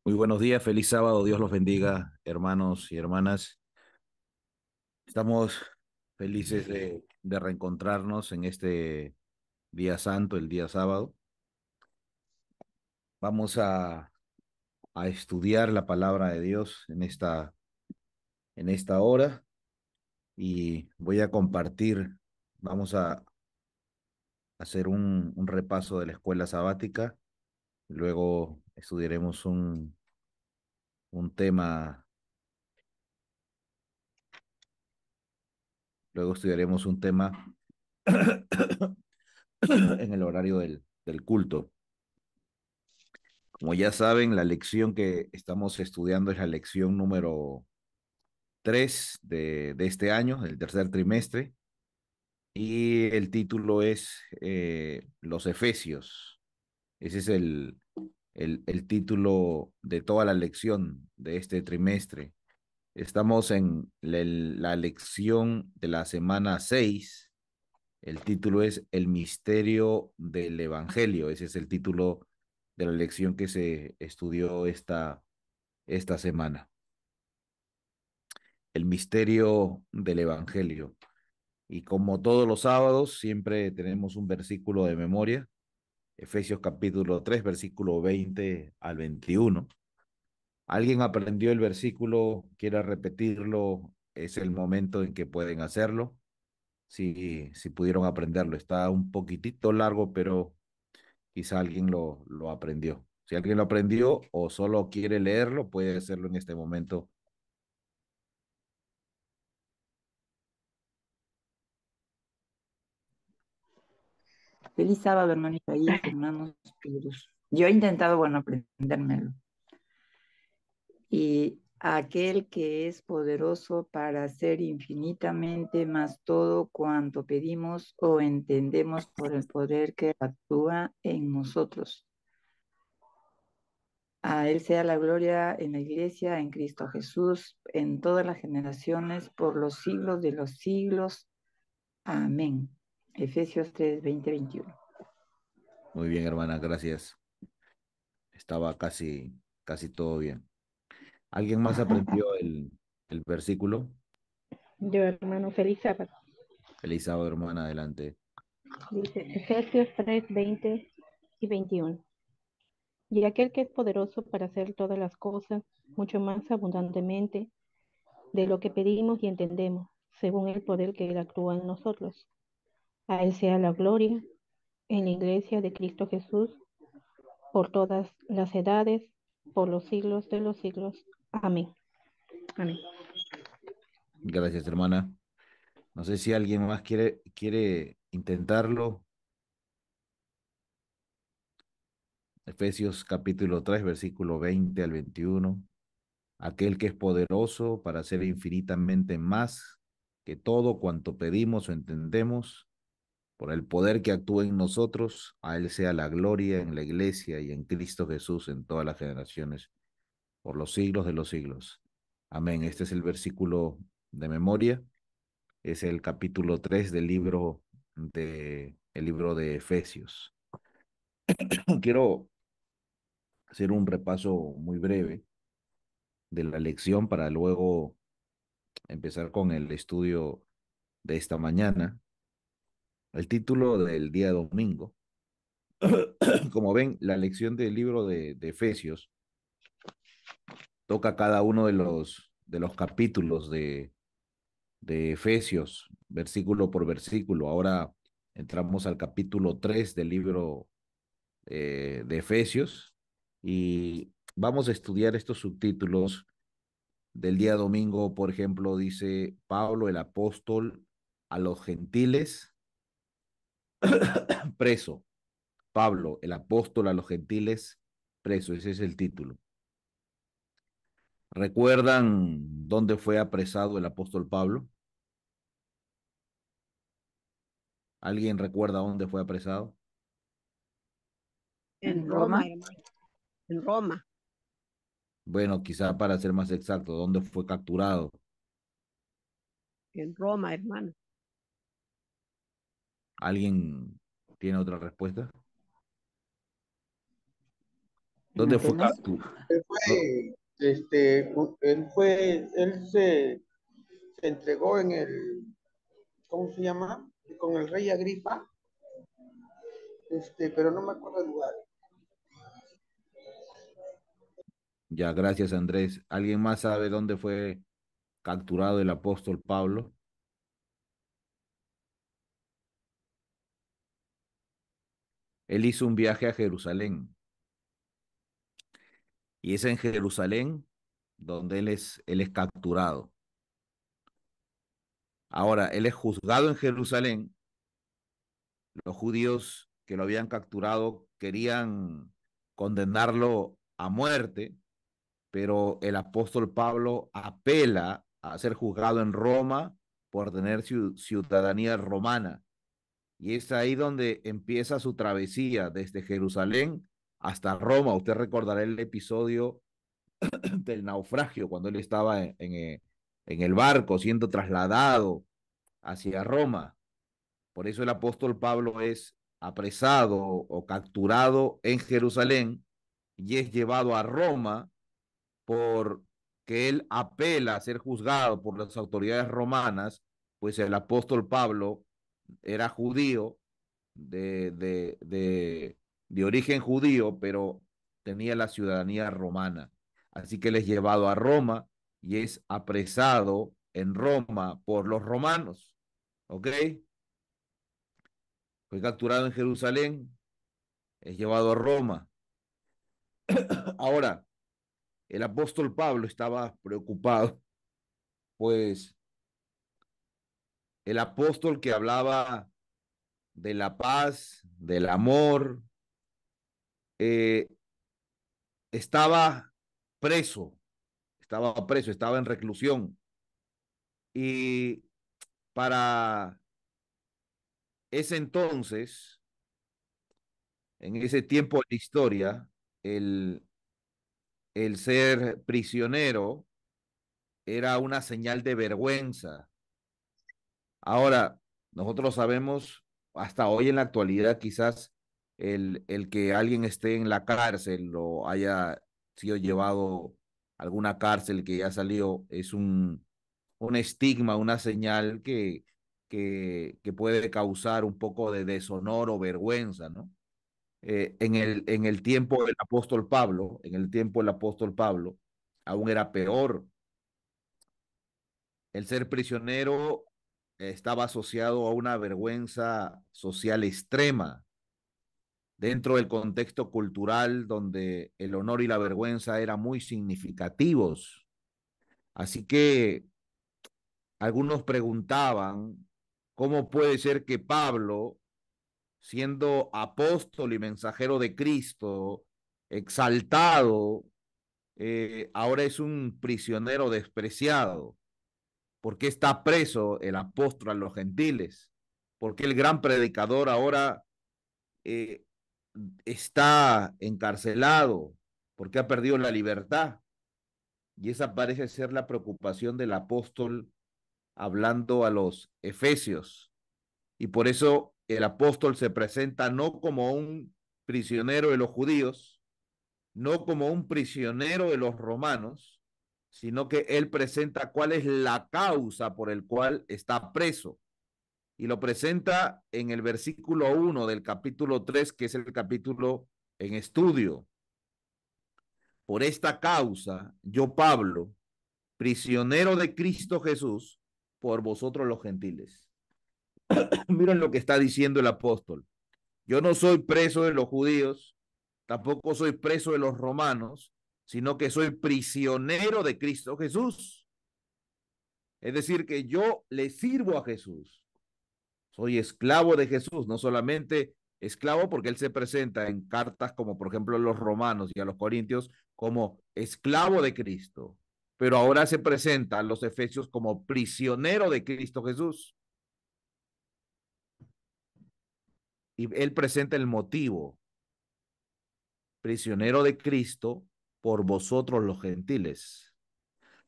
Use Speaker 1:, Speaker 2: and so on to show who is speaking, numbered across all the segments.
Speaker 1: Muy buenos días, feliz sábado, Dios los bendiga, hermanos y hermanas. Estamos felices de reencontrarnos en este día santo, el día sábado. Vamos a estudiar la palabra de Dios en esta hora y voy a compartir, vamos a hacer un repaso de la escuela sabática, luego estudiaremos un tema, luego estudiaremos un tema en el horario del culto. Como ya saben, la lección que estamos estudiando es la lección número 3 de este año, del tercer trimestre, y el título es Los Efesios. Ese es el título de toda la lección de este trimestre. Estamos en la lección de la semana 6. El título es El misterio del Evangelio. Ese es el título de la lección que se estudió esta semana. El misterio del Evangelio. Y como todos los sábados, siempre tenemos un versículo de memoria. Efesios capítulo 3 versículo 20 al 21. ¿Alguien aprendió el versículo? ¿Quiere repetirlo? Es el momento en que pueden hacerlo. Si pudieron aprenderlo. Está un poquitito largo, pero quizá alguien lo aprendió. Si alguien lo aprendió o solo quiere leerlo, puede hacerlo en este momento.
Speaker 2: Feliz sábado, hermano Isaías, hermanos Pirus. Yo he intentado, bueno, aprendérmelo. Y aquel que es poderoso para hacer infinitamente más todo cuanto pedimos o entendemos por el poder que actúa en nosotros. A Él sea la gloria en la iglesia, en Cristo Jesús, en todas las generaciones, por los siglos de los siglos. Amén. Efesios 3, 20, 21.
Speaker 1: Muy bien, hermana, gracias. Estaba casi todo bien. ¿Alguien más aprendió el versículo?
Speaker 3: Yo, hermano, feliz sábado.
Speaker 1: Feliz sábado, hermana, adelante.
Speaker 3: Dice Efesios 3, 20 y 21. Y aquel que es poderoso para hacer todas las cosas mucho más abundantemente de lo que pedimos y entendemos, según el poder que Él actúa en nosotros. A Él sea la gloria en la iglesia de Cristo Jesús por todas las edades, por los siglos de los siglos. Amén. Amén.
Speaker 1: Gracias, hermana. No sé si alguien más quiere intentarlo. Efesios capítulo 3 versículo 20 al 21. Aquel que es poderoso para hacer infinitamente más que todo cuanto pedimos o entendemos, por el poder que actúa en nosotros, a Él sea la gloria en la iglesia y en Cristo Jesús en todas las generaciones, por los siglos de los siglos. Amén. Este es el versículo de memoria. Es el capítulo 3 el libro de Efesios. Quiero hacer un repaso muy breve de la lección para luego empezar con el estudio de esta mañana. El título del día domingo. Como ven, la lección del libro de Efesios toca cada uno de los capítulos de Efesios, versículo por versículo. Ahora entramos al capítulo 3 del libro de Efesios y vamos a estudiar estos subtítulos del día domingo. Por ejemplo, dice Pablo el apóstol a los gentiles preso. Pablo el apóstol a los gentiles preso. Ese es el título. ¿Recuerdan dónde fue apresado el apóstol Pablo? ¿Alguien recuerda dónde fue apresado?
Speaker 2: En
Speaker 4: En Roma,
Speaker 2: Roma,
Speaker 4: hermano, en Roma,
Speaker 1: Bueno, quizá para ser más exacto, ¿dónde fue capturado?
Speaker 4: en Roma, hermano.
Speaker 1: ¿Alguien tiene otra respuesta?
Speaker 2: en
Speaker 1: ¿Dónde fue
Speaker 2: Atenas.
Speaker 1: capturado?
Speaker 5: Él fue, se entregó en el, ¿cómo se llama? Con el rey Agripa, pero no me acuerdo el lugar.
Speaker 1: Ya, gracias Andrés. ¿Alguien más sabe dónde fue capturado el apóstol Pablo? Él hizo un viaje a Jerusalén y es en Jerusalén donde él es capturado. Ahora, él es juzgado en Jerusalén. Los judíos que lo habían capturado querían condenarlo a muerte, pero el apóstol Pablo apela a ser juzgado en Roma por tener ciudadanía romana. Y es ahí donde empieza su travesía desde Jerusalén hasta Roma. Usted recordará el episodio del naufragio cuando él estaba en el barco siendo trasladado hacia Roma. Por eso el apóstol Pablo es apresado o capturado en Jerusalén y es llevado a Roma porque él apela a ser juzgado por las autoridades romanas, pues el apóstol Pablo era judío, de, de, de, de origen judío, pero tenía la ciudadanía romana. Así que él es llevado a Roma y es apresado en Roma por los romanos. ¿Ok? Fue capturado en Jerusalén, es llevado a Roma. Ahora, el apóstol Pablo estaba preocupado, pues el apóstol que hablaba de la paz, del amor, eh, estaba preso, estaba en reclusión. Y para ese entonces, en ese tiempo de la historia, el, el ser prisionero era una señal de vergüenza. Ahora, nosotros sabemos, hasta hoy en la actualidad, quizás el que alguien esté en la cárcel o haya sido llevado a alguna cárcel que ya salió, es un estigma, una señal que puede causar un poco de deshonor o vergüenza, ¿no? En el tiempo del apóstol Pablo, en el tiempo del apóstol Pablo, aún era peor. El ser prisionero estaba asociado a una vergüenza social extrema dentro del contexto cultural donde el honor y la vergüenza eran muy significativos. Así que algunos preguntaban, ¿cómo puede ser que Pablo, siendo apóstol y mensajero de Cristo, exaltado, ahora es un prisionero despreciado? ¿Por qué está preso el apóstol a los gentiles? ¿Por qué el gran predicador ahora eh, está encarcelado? ¿Por qué ha perdido la libertad? Y esa parece ser la preocupación del apóstol hablando a los efesios. Y por eso el apóstol se presenta no como un prisionero de los judíos, no como un prisionero de los romanos, sino que él presenta cuál es la causa por el cual está preso. Y lo presenta en el versículo 1 del capítulo 3, que es el capítulo en estudio. Por esta causa, yo, Pablo, prisionero de Cristo Jesús, por vosotros los gentiles. Miren lo que está diciendo el apóstol. Yo no soy preso de los judíos, tampoco soy preso de los romanos, sino que soy prisionero de Cristo Jesús. Es decir, que yo le sirvo a Jesús. Soy esclavo de Jesús, no solamente esclavo porque él se presenta en cartas como por ejemplo a los romanos y a los corintios como esclavo de Cristo, pero ahora se presenta a los efesios como prisionero de Cristo Jesús. Y él presenta el motivo, prisionero de Cristo por vosotros los gentiles.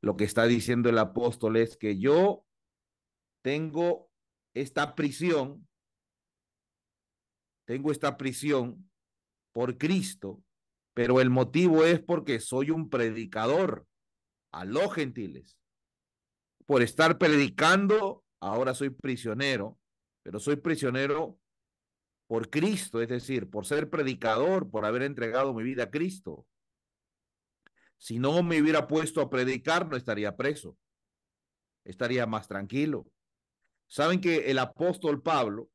Speaker 1: Lo que está diciendo el apóstol es que yo tengo esta prisión, tengo esta prisión por Cristo, pero el motivo es porque soy un predicador a los gentiles. Por estar predicando, ahora soy prisionero, pero soy prisionero por Cristo, es decir, por ser predicador, por haber entregado mi vida a Cristo. Si no me hubiera puesto a predicar, no estaría preso, estaría más tranquilo. Saben que el apóstol Pablo,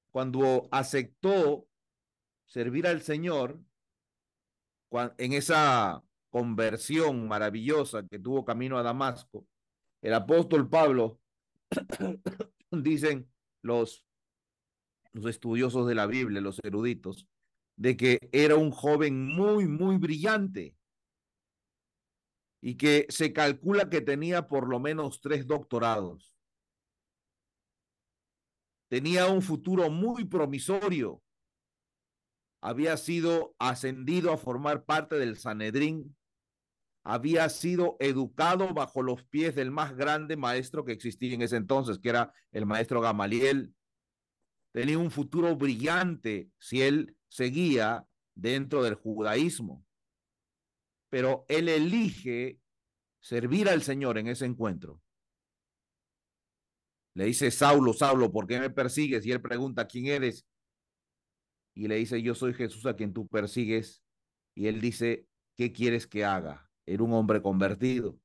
Speaker 1: cuando aceptó servir al Señor, en esa conversión maravillosa que tuvo camino a Damasco, el apóstol Pablo, dicen los estudiosos de la Biblia, los eruditos, de que era un joven muy, muy brillante y que se calcula que tenía por lo menos 3 doctorados. Tenía un futuro muy promisorio. Había sido ascendido a formar parte del Sanedrín. Había sido educado bajo los pies del más grande maestro que existía en ese entonces, que era el maestro Gamaliel. Tenía un futuro brillante si él seguía dentro del judaísmo. Pero él elige servir al Señor en ese encuentro. Le dice, Saulo, Saulo, ¿por qué me persigues? Y él pregunta, ¿quién eres? Y le dice, yo soy Jesús a quien tú persigues. Y él dice, ¿qué quieres que haga? Era un hombre convertido.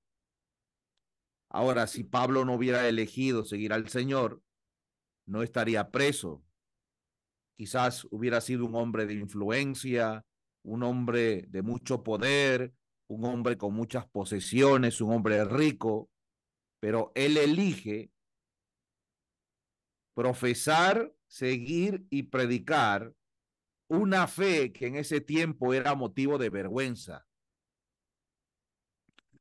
Speaker 1: Ahora, si Pablo no hubiera elegido seguir al Señor, no estaría preso. Quizás hubiera sido un hombre de influencia, un hombre de mucho poder, un hombre con muchas posesiones, un hombre rico, pero él elige profesar, seguir y predicar una fe que en ese tiempo era motivo de vergüenza.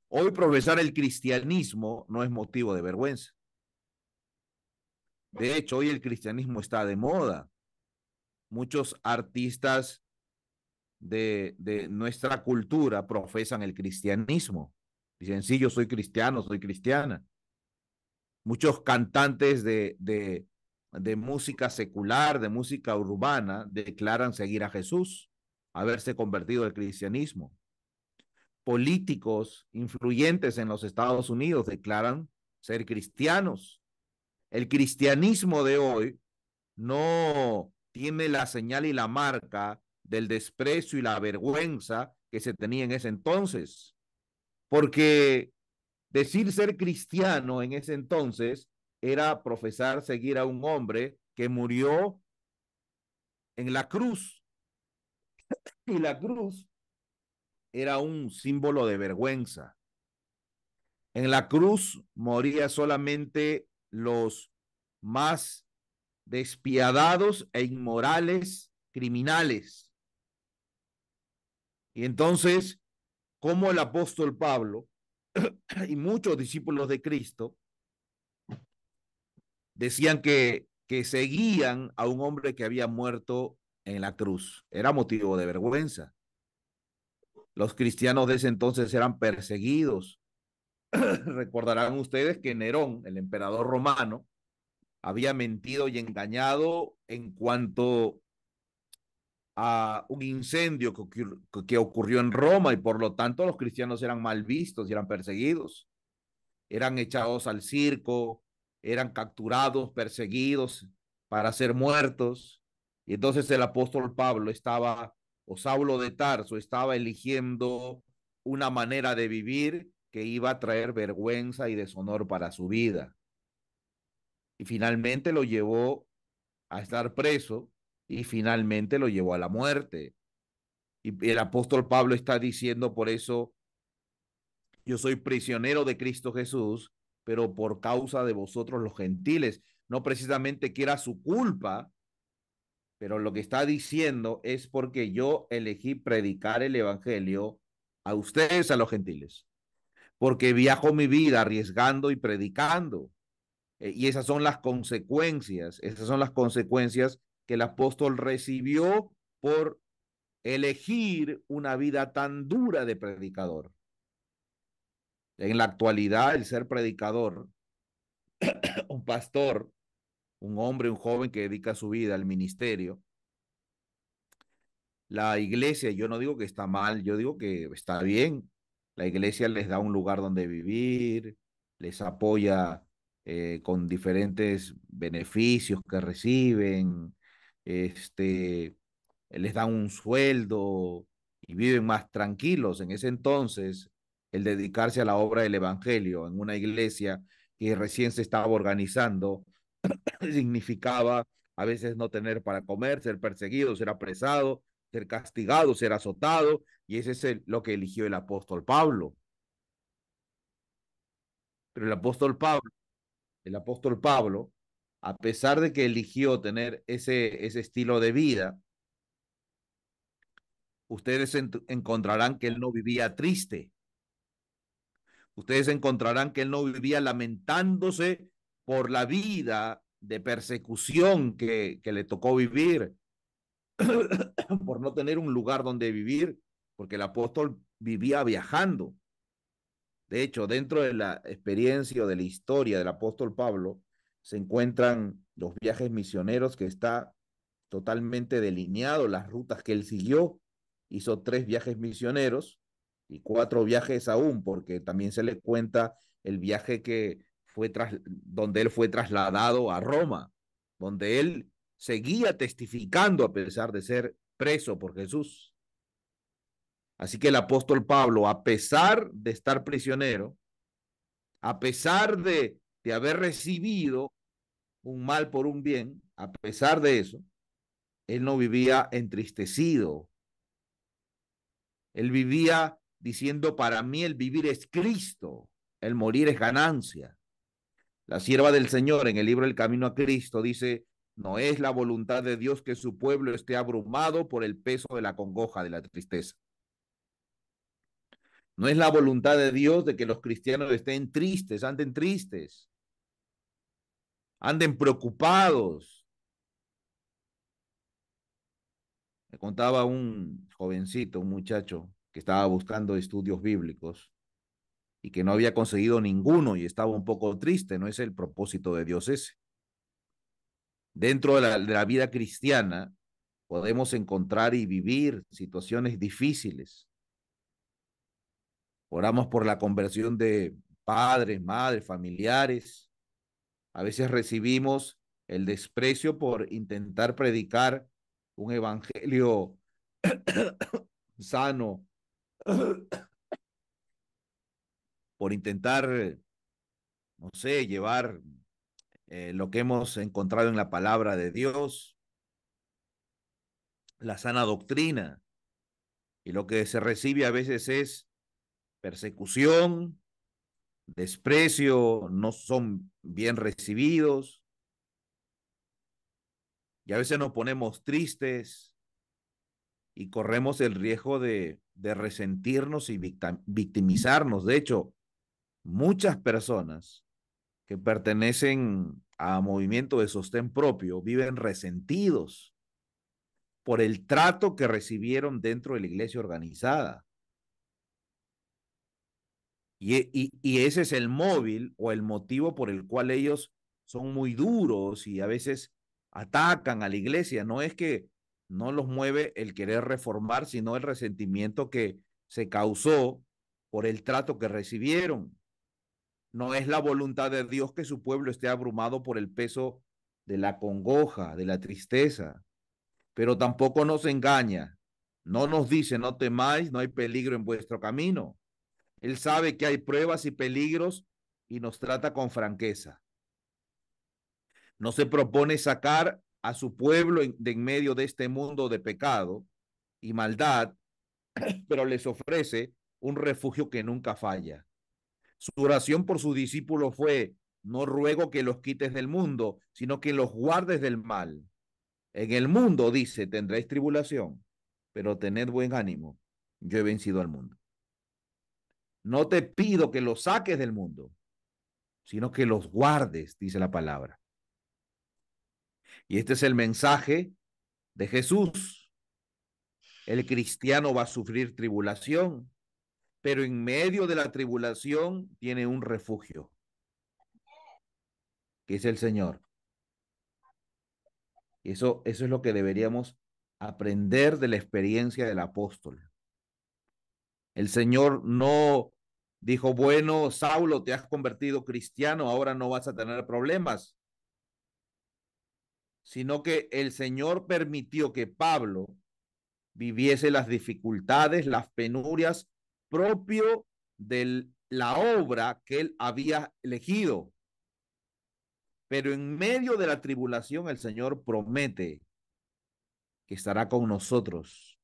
Speaker 1: Hoy profesar el cristianismo no es motivo de vergüenza. De hecho, hoy el cristianismo está de moda. Muchos artistas de nuestra cultura profesan el cristianismo. Dicen, sí, yo soy cristiano, soy cristiana. Muchos cantantes de música secular, de música urbana, declaran seguir a Jesús, haberse convertido al cristianismo. Políticos influyentes en los Estados Unidos declaran ser cristianos. El cristianismo de hoy no tiene la señal y la marca del desprecio y la vergüenza que se tenía en ese entonces, porque decir ser cristiano en ese entonces era profesar seguir a un hombre que murió en la cruz, y la cruz era un símbolo de vergüenza. En la cruz moría solamente los más despiadados e inmorales criminales. Y entonces, como el apóstol Pablo y muchos discípulos de Cristo decían que seguían a un hombre que había muerto en la cruz. Era motivo de vergüenza. Los cristianos de ese entonces eran perseguidos. Recordarán ustedes que Nerón, el emperador romano, había mentido y engañado en cuanto a un incendio que ocurrió en Roma, y por lo tanto los cristianos eran mal vistos y eran perseguidos. Eran echados al circo, eran capturados, perseguidos para ser muertos. Y entonces el apóstol Pablo estaba, o Saulo de Tarso, estaba eligiendo una manera de vivir que iba a traer vergüenza y deshonor para su vida. Y finalmente lo llevó a estar preso y finalmente lo llevó a la muerte. Y el apóstol Pablo está diciendo por eso, yo soy prisionero de Cristo Jesús, pero por causa de vosotros los gentiles. No precisamente que era su culpa, pero lo que está diciendo es porque yo elegí predicar el evangelio a ustedes, a los gentiles, porque viajo mi vida arriesgando y predicando. Y esas son las consecuencias que el apóstol recibió por elegir una vida tan dura de predicador. En la actualidad, el ser predicador, un pastor, un hombre, un joven que dedica su vida al ministerio, la iglesia, yo no digo que está mal, yo digo que está bien. La iglesia les da un lugar donde vivir, les apoya con diferentes beneficios que reciben, les dan un sueldo y viven más tranquilos. En ese entonces, el dedicarse a la obra del evangelio en una iglesia que recién se estaba organizando significaba a veces no tener para comer, ser perseguido, ser apresado, ser castigado, ser azotado, y ese es lo que eligió el apóstol Pablo. Pero el apóstol Pablo, a pesar de que eligió tener ese estilo de vida, ustedes encontrarán que él no vivía triste. Ustedes encontrarán que él no vivía lamentándose por la vida de persecución que le tocó vivir, por no tener un lugar donde vivir, porque el apóstol vivía viajando. De hecho, dentro de la experiencia o de la historia del apóstol Pablo, se encuentran los viajes misioneros que está totalmente delineado, las rutas que él siguió. Hizo 3 viajes misioneros y 4 viajes aún, porque también se le cuenta el viaje que donde él fue trasladado a Roma, donde él seguía testificando a pesar de ser preso por Jesús. Así que el apóstol Pablo, a pesar de estar prisionero, a pesar de haber recibido un mal por un bien, a pesar de eso, él no vivía entristecido. Él vivía diciendo, para mí el vivir es Cristo, el morir es ganancia. La sierva del Señor en el libro El Camino a Cristo dice, no es la voluntad de Dios que su pueblo esté abrumado por el peso de la congoja, de la tristeza. No es la voluntad de Dios de que los cristianos estén tristes, anden preocupados. Me contaba un jovencito, un muchacho que estaba buscando estudios bíblicos y que no había conseguido ninguno y estaba un poco triste. No es el propósito de Dios ese. Dentro de la vida cristiana podemos encontrar y vivir situaciones difíciles. Oramos por la conversión de padres, madres, familiares. A veces recibimos el desprecio por intentar predicar un evangelio sano, por intentar, no sé, llevar lo que hemos encontrado en la palabra de Dios, la sana doctrina. Y lo que se recibe a veces es persecución, desprecio, no son bien recibidos. Y a veces nos ponemos tristes y corremos el riesgo de resentirnos y victimizarnos. De hecho, muchas personas que pertenecen a movimiento de sostén propio viven resentidos por el trato que recibieron dentro de la iglesia organizada. Y ese es el móvil o el motivo por el cual ellos son muy duros y a veces atacan a la iglesia. No es que no los mueve el querer reformar, sino el resentimiento que se causó por el trato que recibieron. No es la voluntad de Dios que su pueblo esté abrumado por el peso de la congoja, de la tristeza, pero tampoco nos engaña. No nos dice, no temáis, no hay peligro en vuestro camino. Él sabe que hay pruebas y peligros y nos trata con franqueza. No se propone sacar a su pueblo de en medio de este mundo de pecado y maldad, pero les ofrece un refugio que nunca falla. Su oración por sus discípulos fue, no ruego que los quites del mundo, sino que los guardes del mal. En el mundo, dice, tendréis tribulación, pero tened buen ánimo. Yo he vencido al mundo. No te pido que los saques del mundo, sino que los guardes, dice la palabra. Y este es el mensaje de Jesús. El cristiano va a sufrir tribulación, pero en medio de la tribulación tiene un refugio, que es el Señor. Y eso es lo que deberíamos aprender de la experiencia del apóstol. El Señor no dijo, bueno, Saulo, te has convertido cristiano, ahora no vas a tener problemas, sino que el Señor permitió que Pablo viviese las dificultades, las penurias propio de la obra que él había elegido. Pero en medio de la tribulación el Señor promete que estará con nosotros.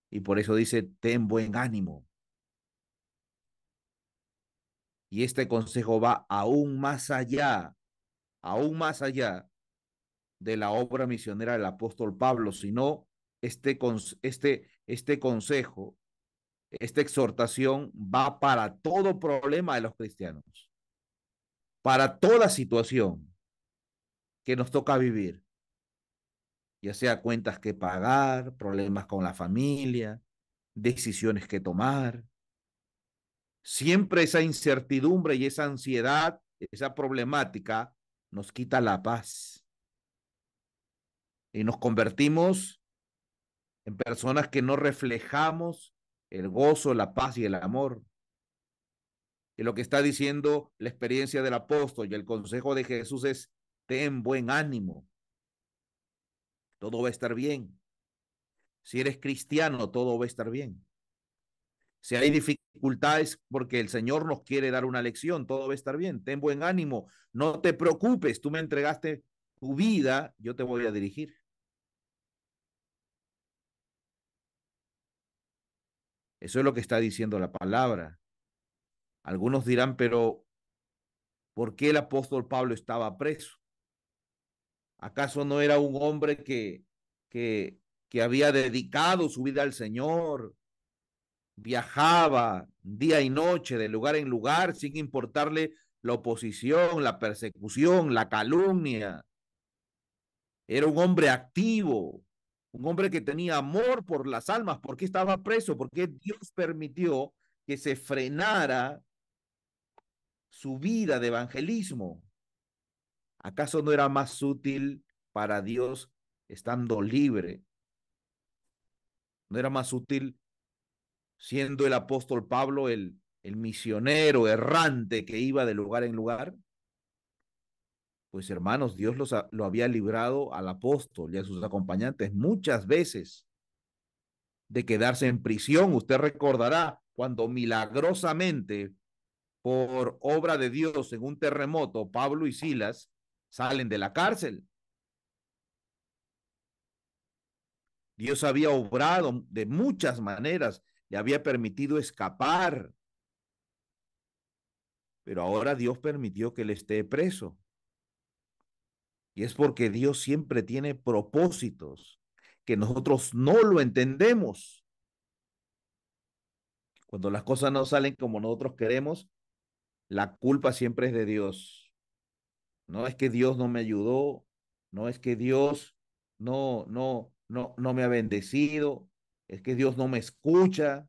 Speaker 1: Y por eso dice, ten buen ánimo. Y este consejo va aún más allá de la obra misionera del apóstol Pablo, sino este consejo, esta exhortación va para todo problema de los cristianos, para toda situación que nos toca vivir, ya sea cuentas que pagar, problemas con la familia, decisiones que tomar. Siempre esa incertidumbre y esa ansiedad, esa problemática nos quita la paz y nos convertimos en personas que no reflejamos el gozo, la paz y el amor. Y lo que está diciendo la experiencia del apóstol y el consejo de Jesús es, ten buen ánimo, todo va a estar bien. Si eres cristiano, todo va a estar bien. Si hay dificultades porque el Señor nos quiere dar una lección, todo va a estar bien. Ten buen ánimo, no te preocupes, tú me entregaste tu vida, yo te voy a dirigir. Eso es lo que está diciendo la palabra. Algunos dirán, pero ¿por qué el apóstol Pablo estaba preso? ¿Acaso no era un hombre que había dedicado su vida al Señor? Viajaba día y noche de lugar en lugar sin importarle la oposición, la persecución, la calumnia. Era un hombre activo, un hombre que tenía amor por las almas. ¿Por qué estaba preso? Porque Dios permitió que se frenara su vida de evangelismo. ¿Acaso no era más útil para Dios estando libre? ¿No era más útil siendo el apóstol Pablo el misionero errante que iba de lugar en lugar? Pues hermanos, Dios lo había librado al apóstol y a sus acompañantes muchas veces de quedarse en prisión. Usted recordará cuando milagrosamente, por obra de Dios en un terremoto, Pablo y Silas salen de la cárcel. Dios había obrado de muchas maneras, le había permitido escapar, pero ahora Dios permitió que él esté preso. Y es porque Dios siempre tiene propósitos que nosotros no lo entendemos. Cuando las cosas no salen como nosotros queremos, la culpa siempre es de Dios. No es que Dios no me ayudó, no es que Dios no me ha bendecido, es que Dios no me escucha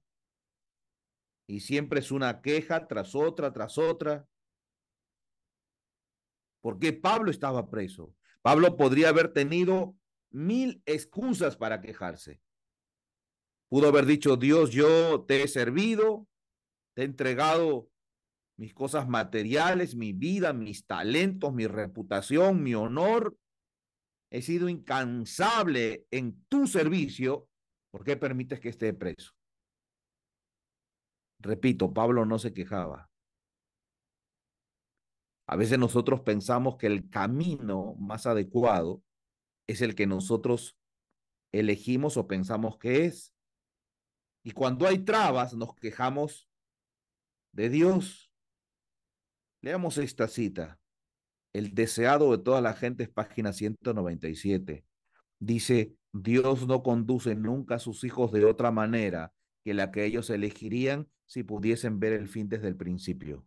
Speaker 1: y siempre es una queja tras otra, tras otra. ¿Por qué Pablo estaba preso? Pablo podría haber tenido 1000 excusas para quejarse. Pudo haber dicho, Dios, yo te he servido, te he entregado mis cosas materiales, mi vida, mis talentos, mi reputación, mi honor. He sido incansable en tu servicio. ¿Por qué permites que esté preso? Repito, Pablo no se quejaba. A veces nosotros pensamos que el camino más adecuado es el que nosotros elegimos o pensamos que es. Y cuando hay trabas, nos quejamos de Dios. Leamos esta cita. El deseado de toda la gente es página 197. Dice, Dios no conduce nunca a sus hijos de otra manera que la que ellos elegirían si pudiesen ver el fin desde el principio.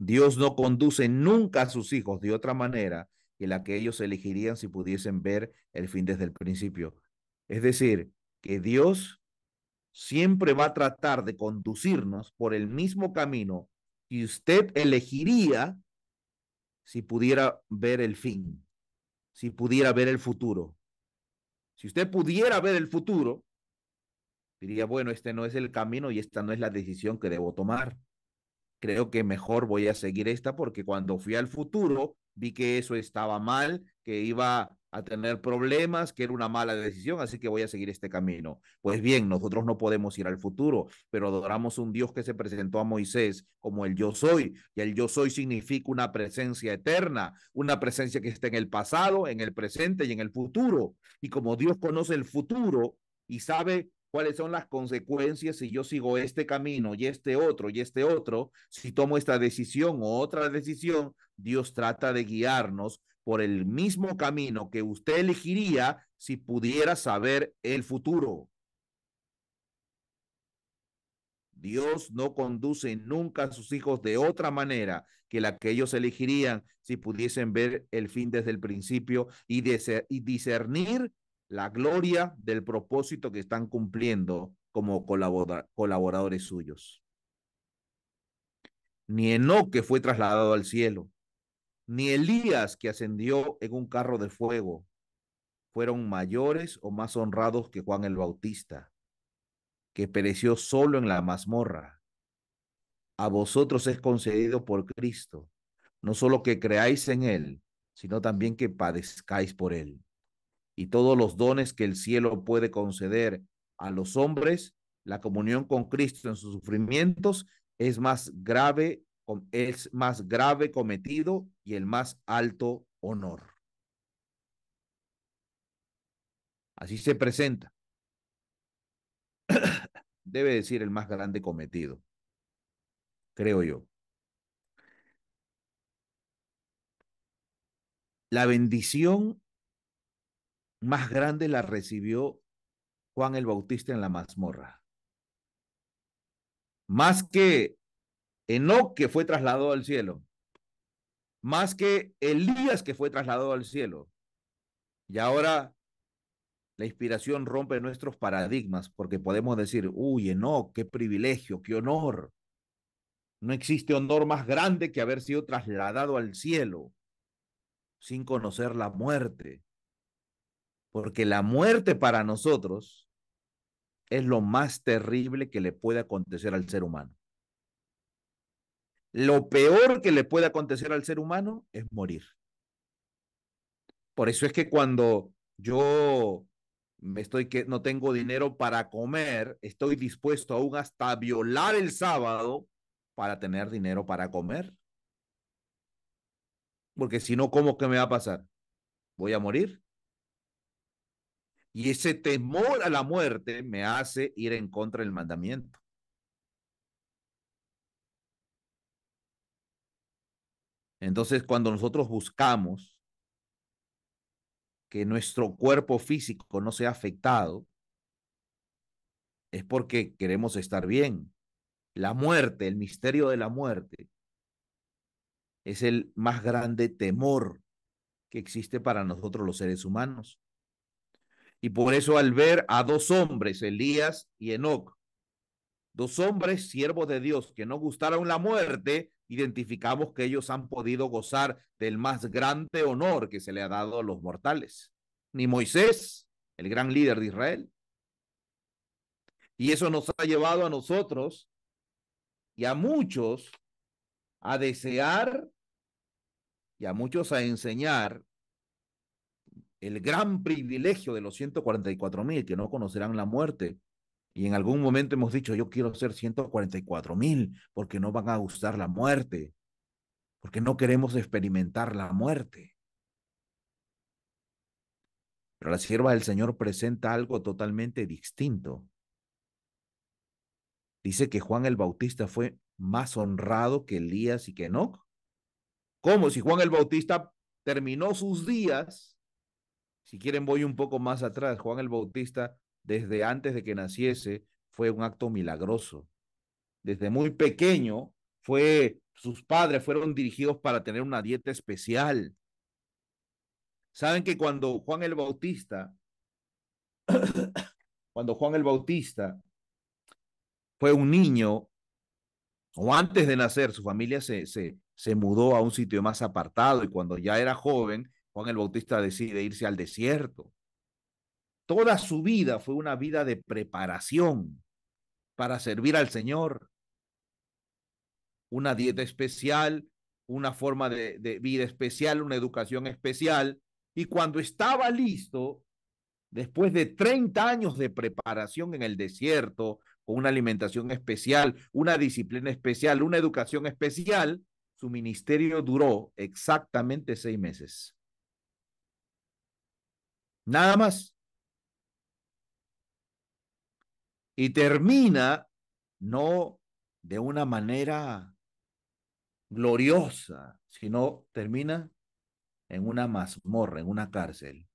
Speaker 1: Dios no conduce nunca a sus hijos de otra manera que la que ellos elegirían si pudiesen ver el fin desde el principio. Es decir, que Dios siempre va a tratar de conducirnos por el mismo camino que usted elegiría si pudiera ver el fin. si pudiera ver el futuro. Si usted pudiera ver el futuro, diría, bueno, este no es el camino y esta no es la decisión que debo tomar. Creo que mejor voy a seguir esta porque cuando fui al futuro vi que eso estaba mal, que iba a tener problemas, que era una mala decisión, así que voy a seguir este camino. Pues bien, nosotros no podemos ir al futuro, pero adoramos un Dios que se presentó a Moisés como el yo soy, y el yo soy significa una presencia eterna, una presencia que está en el pasado, en el presente y en el futuro. Y como Dios conoce el futuro y sabe cuáles son las consecuencias si yo sigo este camino y este otro, si tomo esta decisión o otra decisión, Dios trata de guiarnos por el mismo camino que usted elegiría si pudiera saber el futuro. Dios no conduce nunca a sus hijos de otra manera que la que ellos elegirían si pudiesen ver el fin desde el principio y discernir la gloria del propósito que están cumpliendo como colaboradores suyos. Ni Enoc, que fue trasladado al cielo, ni Elías, que ascendió en un carro de fuego, fueron mayores o más honrados que Juan el Bautista, que pereció solo en la mazmorra. A vosotros es concedido por Cristo, no solo que creáis en él, sino también que padezcáis por él. Y todos los dones que el cielo puede conceder a los hombres, la comunión con Cristo en sus sufrimientos es más grave cometido y el más alto honor. Así se presenta. Debe decir el más grande cometido, creo yo. La bendición más grande la recibió Juan el Bautista en la mazmorra. Más que Enoc, que fue trasladado al cielo, más que Elías, que fue trasladado al cielo. Y ahora la inspiración rompe nuestros paradigmas porque podemos decir, uy, Enoc, qué privilegio, qué honor. No existe honor más grande que haber sido trasladado al cielo sin conocer la muerte, porque la muerte para nosotros es lo más terrible que le puede acontecer al ser humano. Lo peor que le puede acontecer al ser humano es morir. Por eso es que cuando yo no tengo dinero para comer, estoy dispuesto aún hasta violar el sábado para tener dinero para comer. Porque si no, ¿cómo que me va a pasar? Voy a morir. Y ese temor a la muerte me hace ir en contra del mandamiento. Entonces, cuando nosotros buscamos que nuestro cuerpo físico no sea afectado, es porque queremos estar bien. La muerte, el misterio de la muerte, es el más grande temor que existe para nosotros los seres humanos. Y por eso al ver a dos hombres, Elías y Enoc, dos hombres siervos de Dios que no gustaron la muerte, identificamos que ellos han podido gozar del más grande honor que se le ha dado a los mortales. Ni Moisés, el gran líder de Israel. Y eso nos ha llevado a nosotros y a muchos a desear y a muchos a enseñar el gran privilegio de los 144,000 que no conocerán la muerte. Y en algún momento hemos dicho, yo quiero ser 144,000 porque no van a gustar la muerte, porque no queremos experimentar la muerte. Pero la sierva del Señor presenta algo totalmente distinto. Dice que Juan el Bautista fue más honrado que Elías y que Enoc. Como si Juan el Bautista terminó sus días. Si quieren, voy un poco más atrás. Juan el Bautista, desde antes de que naciese, fue un acto milagroso. Desde muy pequeño, sus padres fueron dirigidos para tener una dieta especial. Saben que cuando Juan el Bautista fue un niño, o antes de nacer, su familia se mudó a un sitio más apartado y cuando ya era joven, Juan el Bautista decide irse al desierto. Toda su vida fue una vida de preparación para servir al Señor. Una dieta especial, una forma de vida especial, una educación especial. Y cuando estaba listo, después de 30 años de preparación en el desierto, con una alimentación especial, una disciplina especial, una educación especial, su ministerio duró exactamente 6 meses. Nada más. Y termina no de una manera gloriosa, sino termina en una mazmorra, en una cárcel,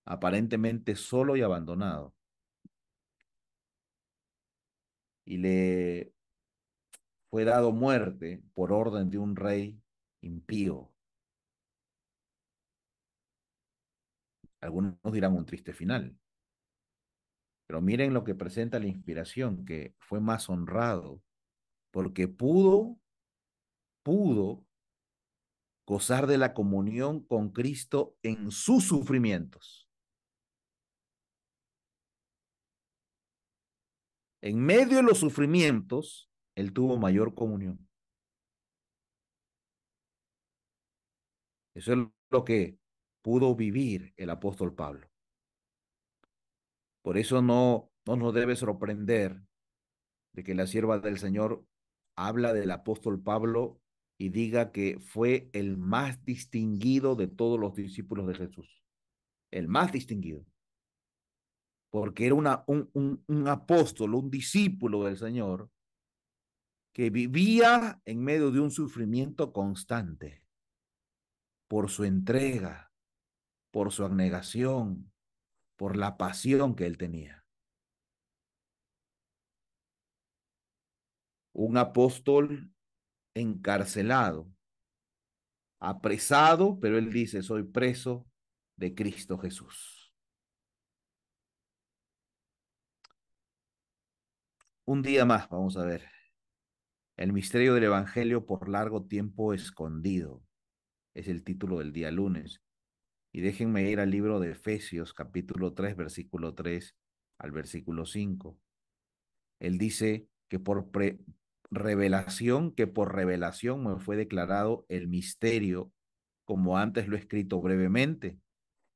Speaker 1: aparentemente solo y abandonado. Y le fue dado muerte por orden de un rey impío. Algunos dirán un triste final. Pero miren lo que presenta la inspiración, que fue más honrado, porque pudo gozar de la comunión con Cristo en sus sufrimientos. En medio de los sufrimientos, él tuvo mayor comunión. Eso es lo que pudo vivir el apóstol Pablo. Por eso no nos debe sorprender de que la sierva del Señor habla del apóstol Pablo y diga que fue el más distinguido de todos los discípulos de Jesús. El más distinguido. Porque era un apóstol, un discípulo del Señor, que vivía en medio de un sufrimiento constante por su entrega, por su abnegación, por la pasión que él tenía. Un apóstol encarcelado, apresado, pero él dice, soy preso de Cristo Jesús. Un día más, vamos a ver. El misterio del Evangelio por largo tiempo escondido. Es el título del día lunes. Y déjenme ir al libro de Efesios, capítulo 3, versículo 3 al versículo 5. Él dice que revelación me fue declarado el misterio, como antes lo he escrito brevemente,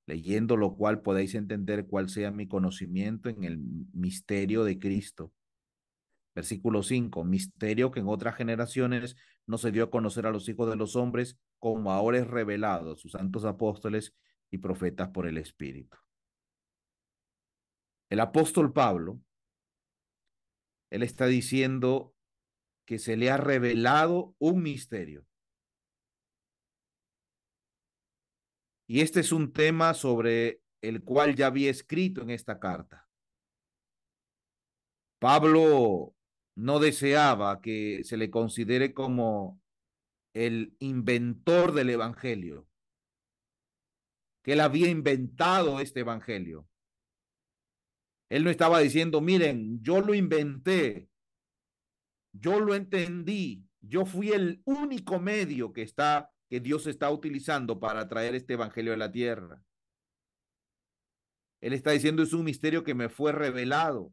Speaker 1: leyendo lo cual podéis entender cuál sea mi conocimiento en el misterio de Cristo. Versículo 5, misterio que en otras generaciones no se dio a conocer a los hijos de los hombres, como ahora es revelado a sus santos apóstoles y profetas por el Espíritu. El apóstol Pablo, él está diciendo que se le ha revelado un misterio. Y este es un tema sobre el cual ya había escrito en esta carta. Pablo no deseaba que se le considere como el inventor del evangelio, que él había inventado este evangelio. Él no estaba diciendo, miren, yo lo inventé, yo lo entendí, yo fui el único medio que Dios está utilizando para traer este evangelio a la tierra. Él está diciendo, es un misterio que me fue revelado.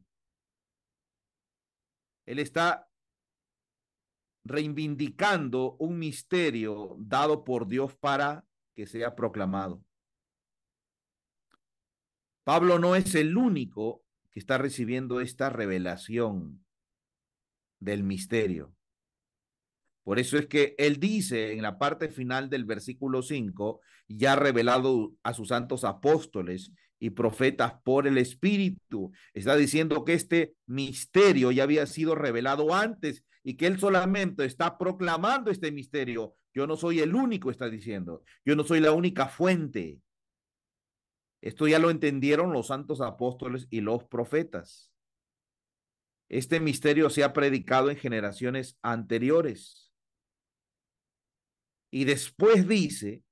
Speaker 1: Él está reivindicando un misterio dado por Dios para que sea proclamado. Pablo no es el único que está recibiendo esta revelación del misterio. Por eso es que él dice en la parte final del versículo 5, ya revelado a sus santos apóstoles y profetas por el Espíritu. Está diciendo que este misterio ya había sido revelado antes y que él solamente está proclamando este misterio. Yo no soy el único, está diciendo. Yo no soy la única fuente. Esto ya lo entendieron los santos apóstoles y los profetas. Este misterio se ha predicado en generaciones anteriores. Y después dice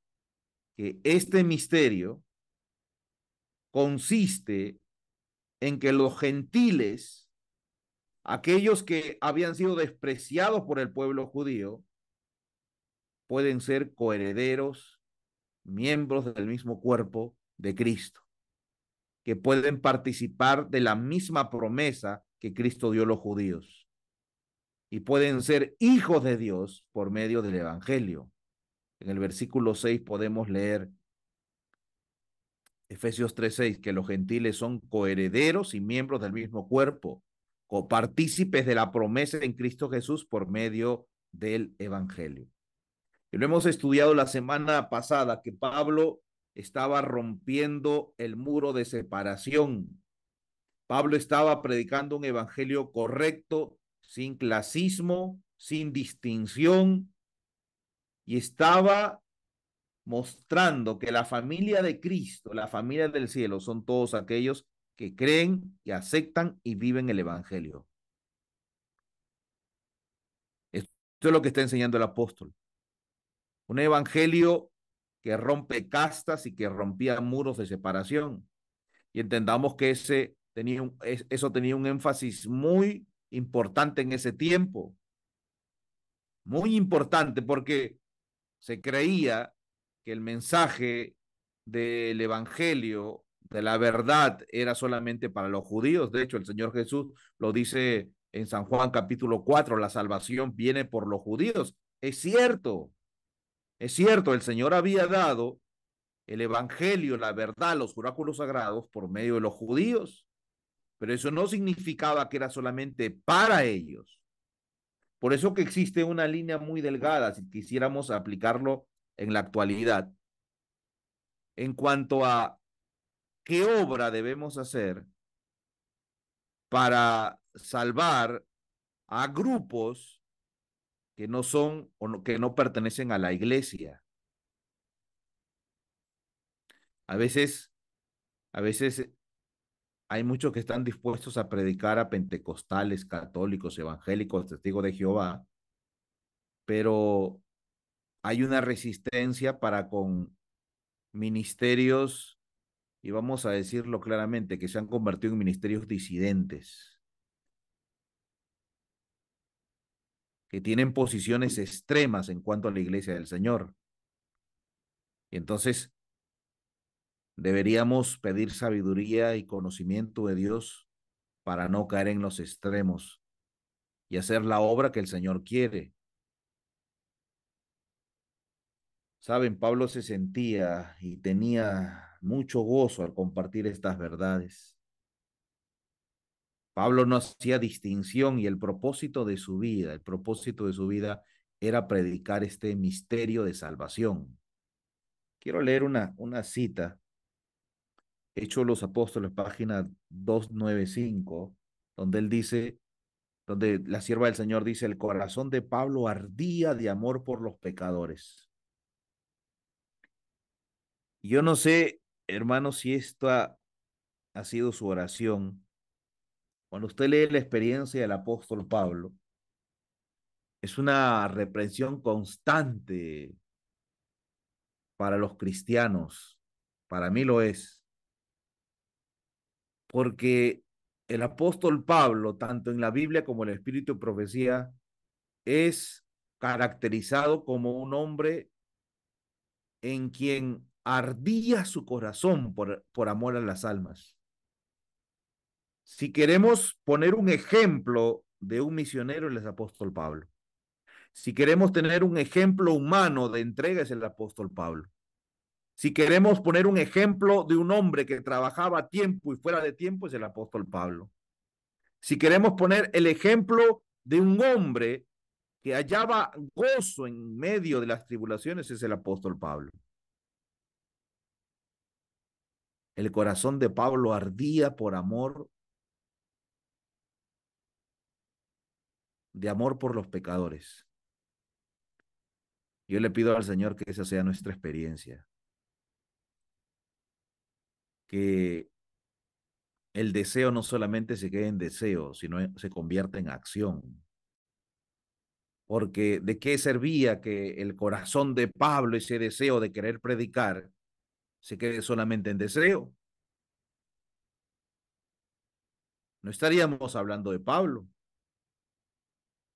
Speaker 1: que este misterio consiste en que los gentiles, aquellos que habían sido despreciados por el pueblo judío, pueden ser coherederos miembros del mismo cuerpo de Cristo, que pueden participar de la misma promesa que Cristo dio a los judíos y pueden ser hijos de Dios por medio del Evangelio. En el versículo 6 podemos leer Efesios 3:6, que los gentiles son coherederos y miembros del mismo cuerpo, copartícipes de la promesa en Cristo Jesús por medio del Evangelio. Y lo hemos estudiado la semana pasada, que Pablo estaba rompiendo el muro de separación. Pablo estaba predicando un evangelio correcto, sin clasismo, sin distinción, y estaba mostrando que la familia de Cristo, la familia del cielo, son todos aquellos que creen, que aceptan y viven el evangelio. Esto es lo que está enseñando el apóstol. Un evangelio que rompe castas y que rompía muros de separación. Y entendamos que eso tenía un énfasis muy importante en ese tiempo. Muy importante porque se creía que el mensaje del evangelio, de la verdad, era solamente para los judíos. De hecho, el Señor Jesús lo dice en San Juan capítulo 4, la salvación viene por los judíos. Es cierto, el Señor había dado el evangelio, la verdad, los oráculos sagrados por medio de los judíos, pero eso no significaba que era solamente para ellos. Por eso que existe una línea muy delgada, si quisiéramos aplicarlo en la actualidad, en cuanto a qué obra debemos hacer para salvar a grupos que no son o no, que no pertenecen a la iglesia. A veces, a veces hay muchos que están dispuestos a predicar a pentecostales, católicos, evangélicos, testigos de Jehová, pero hay una resistencia para con ministerios, y vamos a decirlo claramente, que se han convertido en ministerios disidentes, que tienen posiciones extremas en cuanto a la iglesia del Señor. Y entonces deberíamos pedir sabiduría y conocimiento de Dios para no caer en los extremos y hacer la obra que el Señor quiere. Saben, Pablo se sentía y tenía mucho gozo al compartir estas verdades. Pablo no hacía distinción y el propósito de su vida era predicar este misterio de salvación. Quiero leer una cita, Hechos de los Apóstoles, página 295, donde él dice, donde la sierva del Señor dice, el corazón de Pablo ardía de amor por los pecadores. Y yo no sé, hermano, si esta ha sido su oración. Cuando usted lee la experiencia del apóstol Pablo, es una reprensión constante para los cristianos. Para mí lo es. Porque el apóstol Pablo, tanto en la Biblia como en el Espíritu de Profecía, es caracterizado como un hombre en quien ardía su corazón por amor a las almas. Si queremos poner un ejemplo de un misionero, es el apóstol Pablo. Si queremos tener un ejemplo humano de entrega, es el apóstol Pablo. Si queremos poner un ejemplo de un hombre que trabajaba a tiempo y fuera de tiempo, es el apóstol Pablo. Si queremos poner el ejemplo de un hombre que hallaba gozo en medio de las tribulaciones, es el apóstol Pablo. El corazón de Pablo ardía por amor, de amor por los pecadores. Yo le pido al Señor que esa sea nuestra experiencia, que el deseo no solamente se quede en deseo, sino se convierta en acción. Porque ¿de qué servía que el corazón de Pablo, ese deseo de querer predicar, se quede solamente en deseo? No estaríamos hablando de Pablo.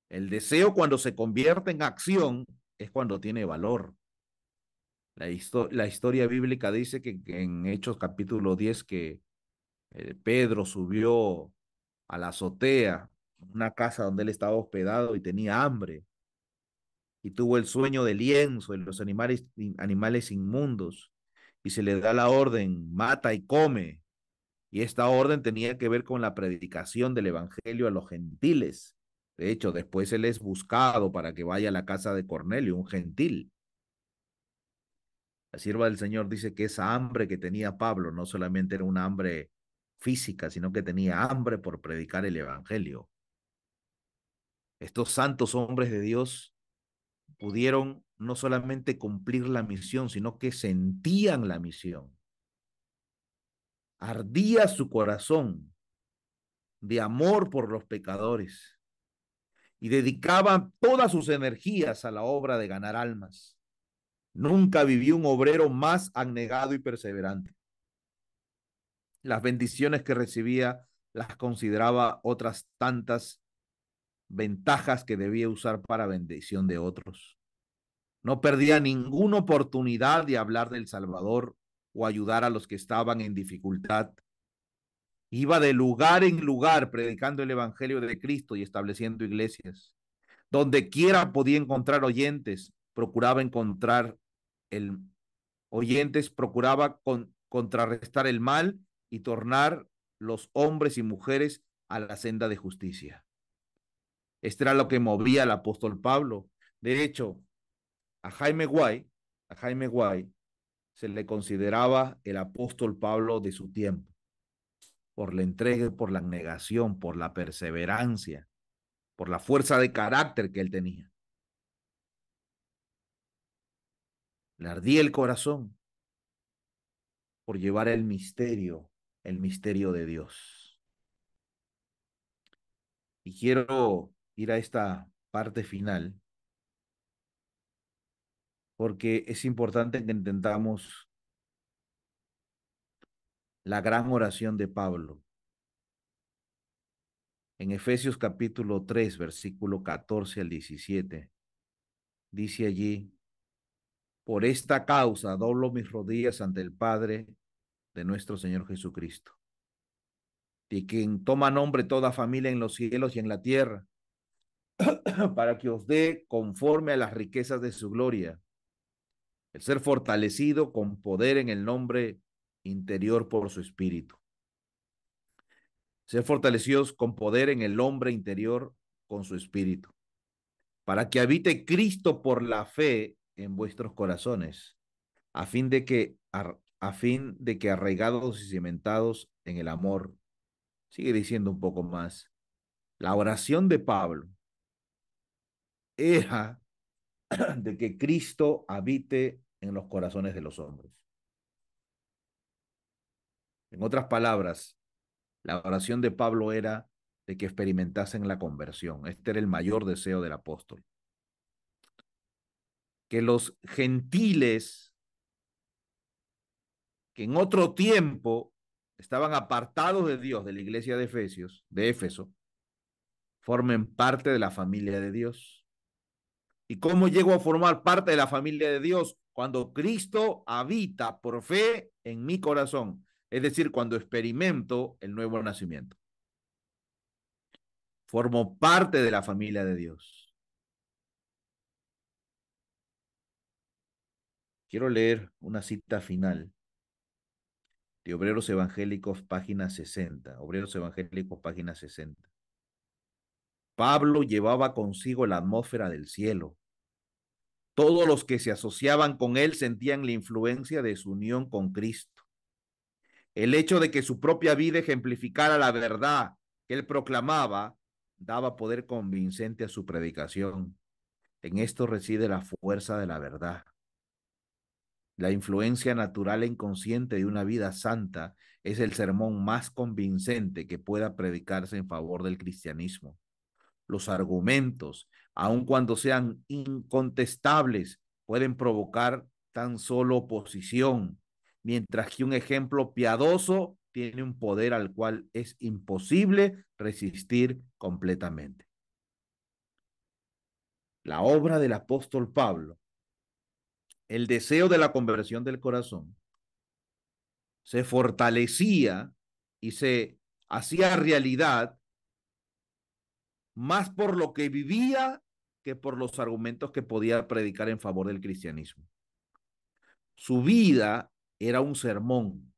Speaker 1: El deseo, cuando se convierte en acción, es cuando tiene valor. La historia bíblica dice que en Hechos capítulo 10 que Pedro subió a la azotea, una casa donde él estaba hospedado y tenía hambre, y tuvo el sueño de lienzo en los animales inmundos, y se le da la orden, mata y come, y esta orden tenía que ver con la predicación del evangelio a los gentiles. De hecho, después él es buscado para que vaya a la casa de Cornelio, un gentil. La sierva del Señor dice que esa hambre que tenía Pablo no solamente era una hambre física, sino que tenía hambre por predicar el evangelio. Estos santos hombres de Dios pudieron no solamente cumplir la misión, sino que sentían la misión. Ardía su corazón de amor por los pecadores y dedicaban todas sus energías a la obra de ganar almas. Nunca vivió un obrero más abnegado y perseverante. Las bendiciones que recibía las consideraba otras tantas ventajas que debía usar para bendición de otros. No perdía ninguna oportunidad de hablar del Salvador o ayudar a los que estaban en dificultad. Iba de lugar en lugar predicando el Evangelio de Cristo y estableciendo iglesias. Donde quiera podía encontrar oyentes, procuraba encontrar el oyentes, procuraba contrarrestar el mal y tornar los hombres y mujeres a la senda de justicia. Esto era lo que movía al apóstol Pablo. De hecho, a Jaime Guay, a Jaime Guay se le consideraba el apóstol Pablo de su tiempo, por la entrega, por la abnegación, por la perseverancia, por la fuerza de carácter que él tenía. Le ardía el corazón por llevar el misterio de Dios. Y quiero ir a esta parte final porque es importante que entendamos la gran oración de Pablo. En Efesios capítulo 3, versículo 14 al 17, dice allí: por esta causa doblo mis rodillas ante el Padre de nuestro Señor Jesucristo, de quien toma nombre toda familia en los cielos y en la tierra, para que os dé conforme a las riquezas de su gloria, el ser fortalecido con poder en el nombre interior por su espíritu. Ser fortalecidos con poder en el hombre interior con su espíritu, para que habite Cristo por la fe en vuestros corazones, a fin de que arraigados y cimentados en el amor. Sigue diciendo un poco más. La oración de Pablo era de que Cristo habite en los corazones de los hombres. En otras palabras, la oración de Pablo era de que experimentasen la conversión. Este era el mayor deseo del apóstol. Que los gentiles que en otro tiempo estaban apartados de Dios, de la iglesia de Éfeso, formen parte de la familia de Dios. ¿Y cómo llego a formar parte de la familia de Dios? Cuando Cristo habita por fe en mi corazón, es decir, cuando experimento el nuevo nacimiento. Formo parte de la familia de Dios. Quiero leer una cita final de Obreros Evangélicos, página 60. Obreros Evangélicos, página 60. Pablo llevaba consigo la atmósfera del cielo. Todos los que se asociaban con él sentían la influencia de su unión con Cristo. El hecho de que su propia vida ejemplificara la verdad que él proclamaba daba poder convincente a su predicación. En esto reside la fuerza de la verdad. La influencia natural e inconsciente de una vida santa es el sermón más convincente que pueda predicarse en favor del cristianismo. Los argumentos, aun cuando sean incontestables, pueden provocar tan solo oposición, mientras que un ejemplo piadoso tiene un poder al cual es imposible resistir completamente. La obra del apóstol Pablo el deseo de la conversión del corazón se fortalecía y se hacía realidad más por lo que vivía que por los argumentos que podía predicar en favor del cristianismo. Su vida era un sermón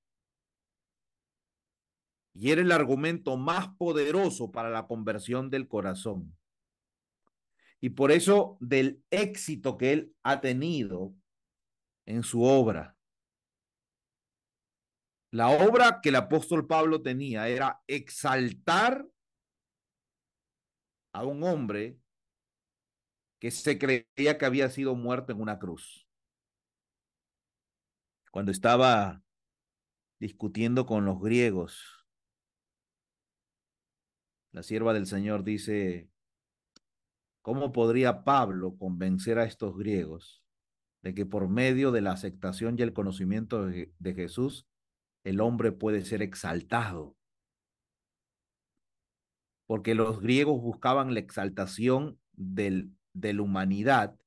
Speaker 1: y era el argumento más poderoso para la conversión del corazón. Y por eso del éxito que él ha tenido en su obra. La obra que el apóstol Pablo tenía era exaltar a un hombre que se creía que había sido muerto en una cruz. Cuando estaba discutiendo con los griegos, la sierva del Señor dice, ¿cómo podría Pablo convencer a estos griegos de que por medio de la aceptación y el conocimiento de Jesús, el hombre puede ser exaltado? Porque los griegos buscaban la exaltación de la humanidad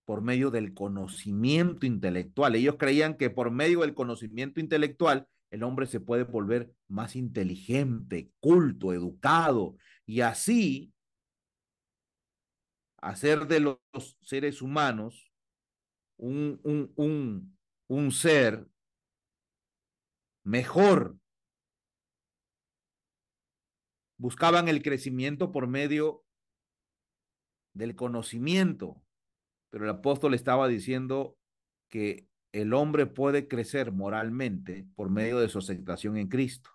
Speaker 1: por medio del conocimiento intelectual. Ellos creían que por medio del conocimiento intelectual el hombre se puede volver más inteligente, culto, educado, y así hacer de los seres humanos un ser mejor. Buscaban el crecimiento por medio del conocimiento, pero el apóstol estaba diciendo que el hombre puede crecer moralmente por medio de su aceptación en Cristo.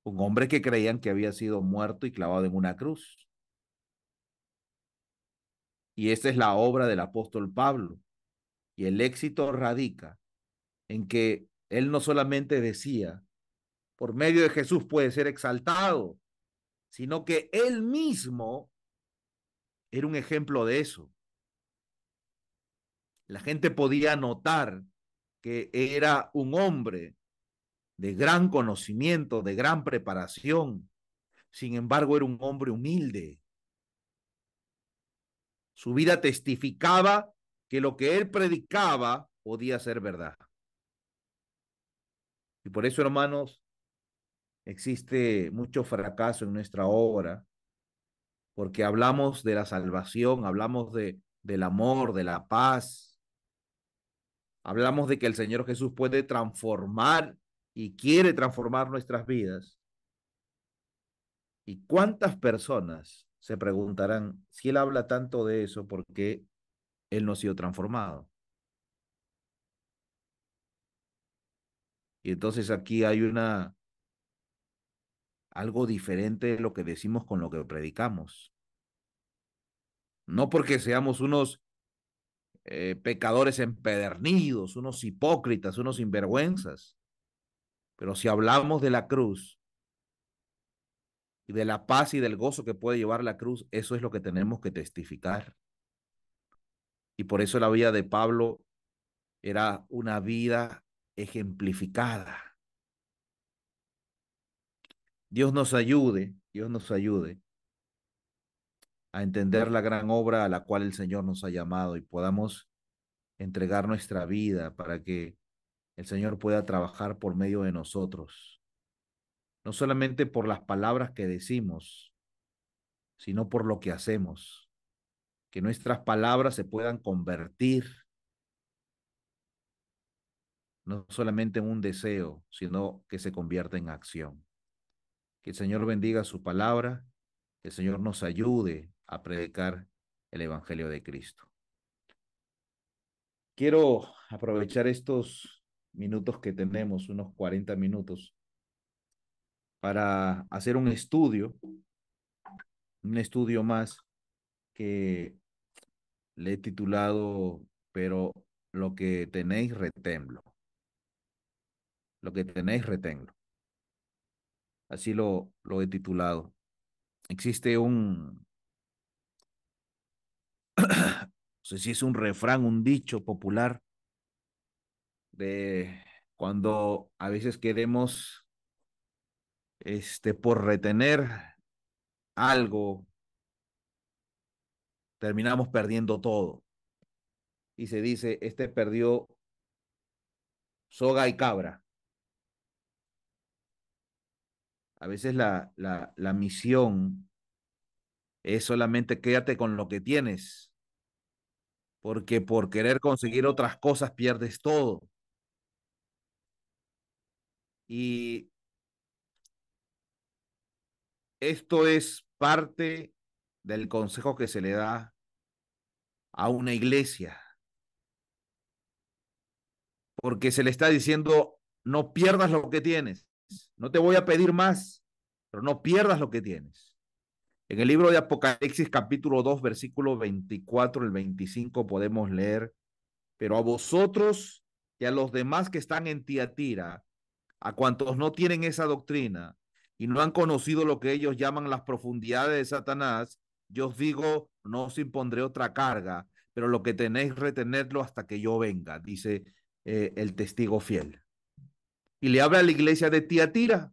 Speaker 1: Un hombre que creían que había sido muerto y clavado en una cruz. Y esta es la obra del apóstol Pablo. Y el éxito radica en que él no solamente decía, por medio de Jesús puede ser exaltado, sino que él mismo era un ejemplo de eso. La gente podía notar que era un hombre de gran conocimiento, de gran preparación. Sin embargo, era un hombre humilde. Su vida testificaba que lo que él predicaba podía ser verdad. Y por eso, hermanos, existe mucho fracaso en nuestra obra, porque hablamos de la salvación, hablamos del amor, de la paz, hablamos de que el Señor Jesús puede transformar y quiere transformar nuestras vidas. ¿Y cuántas personas se preguntarán si Él habla tanto de eso, por qué Él no ha sido transformado? Y entonces aquí hay algo diferente de lo que decimos con lo que predicamos. No porque seamos unos pecadores empedernidos, unos hipócritas, unos sinvergüenzas, pero si hablamos de la cruz y de la paz y del gozo que puede llevar la cruz, eso es lo que tenemos que testificar. Y por eso la vida de Pablo era una vida ejemplificada. Dios nos ayude a entender la gran obra a la cual el Señor nos ha llamado y podamos entregar nuestra vida para que el Señor pueda trabajar por medio de nosotros, no solamente por las palabras que decimos, sino por lo que hacemos, que nuestras palabras se puedan convertir no solamente en un deseo, sino que se convierta en acción. Que el Señor bendiga su palabra, que el Señor nos ayude a predicar el Evangelio de Cristo. Quiero aprovechar estos minutos que tenemos, unos 40 minutos, para hacer un estudio más que le he titulado, pero lo que tenéis, reténlo. Lo que tenéis, reténlo. Así lo he titulado. Existe no sé si es un refrán, un dicho popular de cuando a veces queremos, por retener algo, terminamos perdiendo todo. y se dice, este perdió soga y cabra. A veces la misión es solamente quédate con lo que tienes, porque por querer conseguir otras cosas pierdes todo. Y esto es parte del consejo que se le da a una iglesia, porque se le está diciendo, no pierdas lo que tienes, no te voy a pedir más, pero no pierdas lo que tienes. En el libro de Apocalipsis capítulo 2, versículo 24 al 25 podemos leer, pero a vosotros y a los demás que están en Tiatira, a cuantos no tienen esa doctrina y no han conocido lo que ellos llaman las profundidades de Satanás, yo os digo, no os impondré otra carga, pero lo que tenéis retenerlo hasta que yo venga, dice el testigo fiel. Y le habla a la iglesia de Tiatira.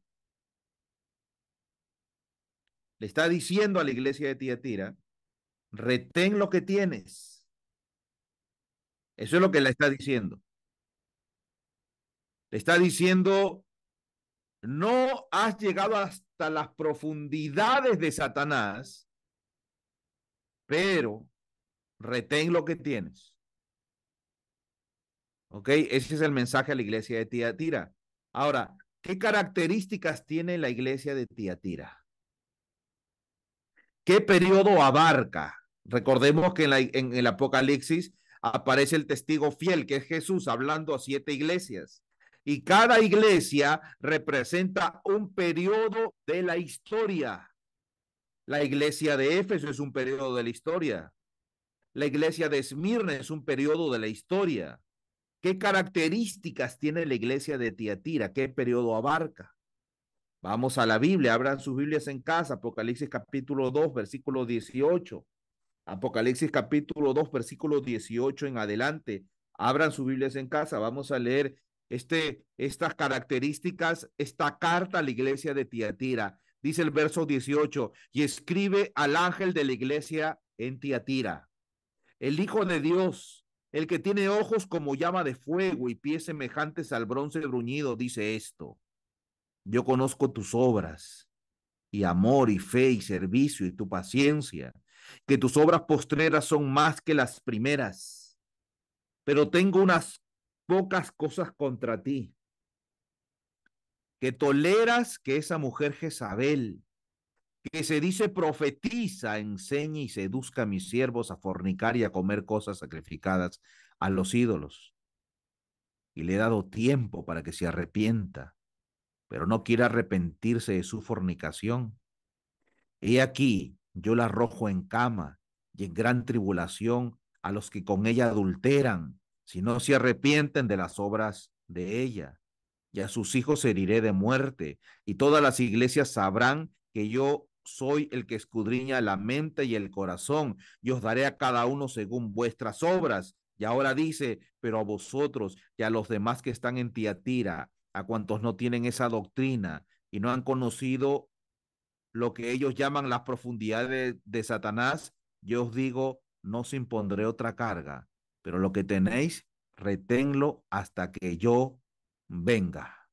Speaker 1: Le está diciendo a la iglesia de Tiatira, retén lo que tienes. Eso es lo que le está diciendo. Le está diciendo, no has llegado hasta las profundidades de Satanás, pero retén lo que tienes. ¿Ok? Ese es el mensaje a la iglesia de Tiatira. Ahora, ¿qué características tiene la iglesia de Tiatira? ¿Qué periodo abarca? Recordemos que en el Apocalipsis aparece el testigo fiel, que es Jesús, hablando a 7 iglesias. Y cada iglesia representa un periodo de la historia. La iglesia de Éfeso es un periodo de la historia. La iglesia de Esmirna es un periodo de la historia. ¿Qué características tiene la iglesia de Tiatira? ¿Qué periodo abarca? Vamos a la Biblia, abran sus Biblias en casa, Apocalipsis capítulo 2, versículo 18. Apocalipsis capítulo 2, versículo 18 en adelante. Abran sus Biblias en casa, vamos a leer estas características, esta carta a la iglesia de Tiatira. Dice el verso 18, y escribe al ángel de la iglesia en Tiatira, el Hijo de Dios, el que tiene ojos como llama de fuego y pies semejantes al bronce bruñido, dice esto: yo conozco tus obras y amor y fe y servicio y tu paciencia, que tus obras postreras son más que las primeras, pero tengo unas pocas cosas contra ti, que toleras que esa mujer Jezabel, que se dice profetiza, enseñe y seduzca a mis siervos a fornicar y a comer cosas sacrificadas a los ídolos. Y le he dado tiempo para que se arrepienta, pero no quiere arrepentirse de su fornicación. He aquí, yo la arrojo en cama y en gran tribulación a los que con ella adulteran, si no se arrepienten de las obras de ella. Y a sus hijos heriré de muerte, y todas las iglesias sabrán que yo soy el que escudriña la mente y el corazón, y os daré a cada uno según vuestras obras. Y ahora dice, pero a vosotros y a los demás que están en Tiatira, a cuantos no tienen esa doctrina y no han conocido lo que ellos llaman las profundidades de Satanás, yo os digo, no os impondré otra carga, pero lo que tenéis, reténlo hasta que yo venga.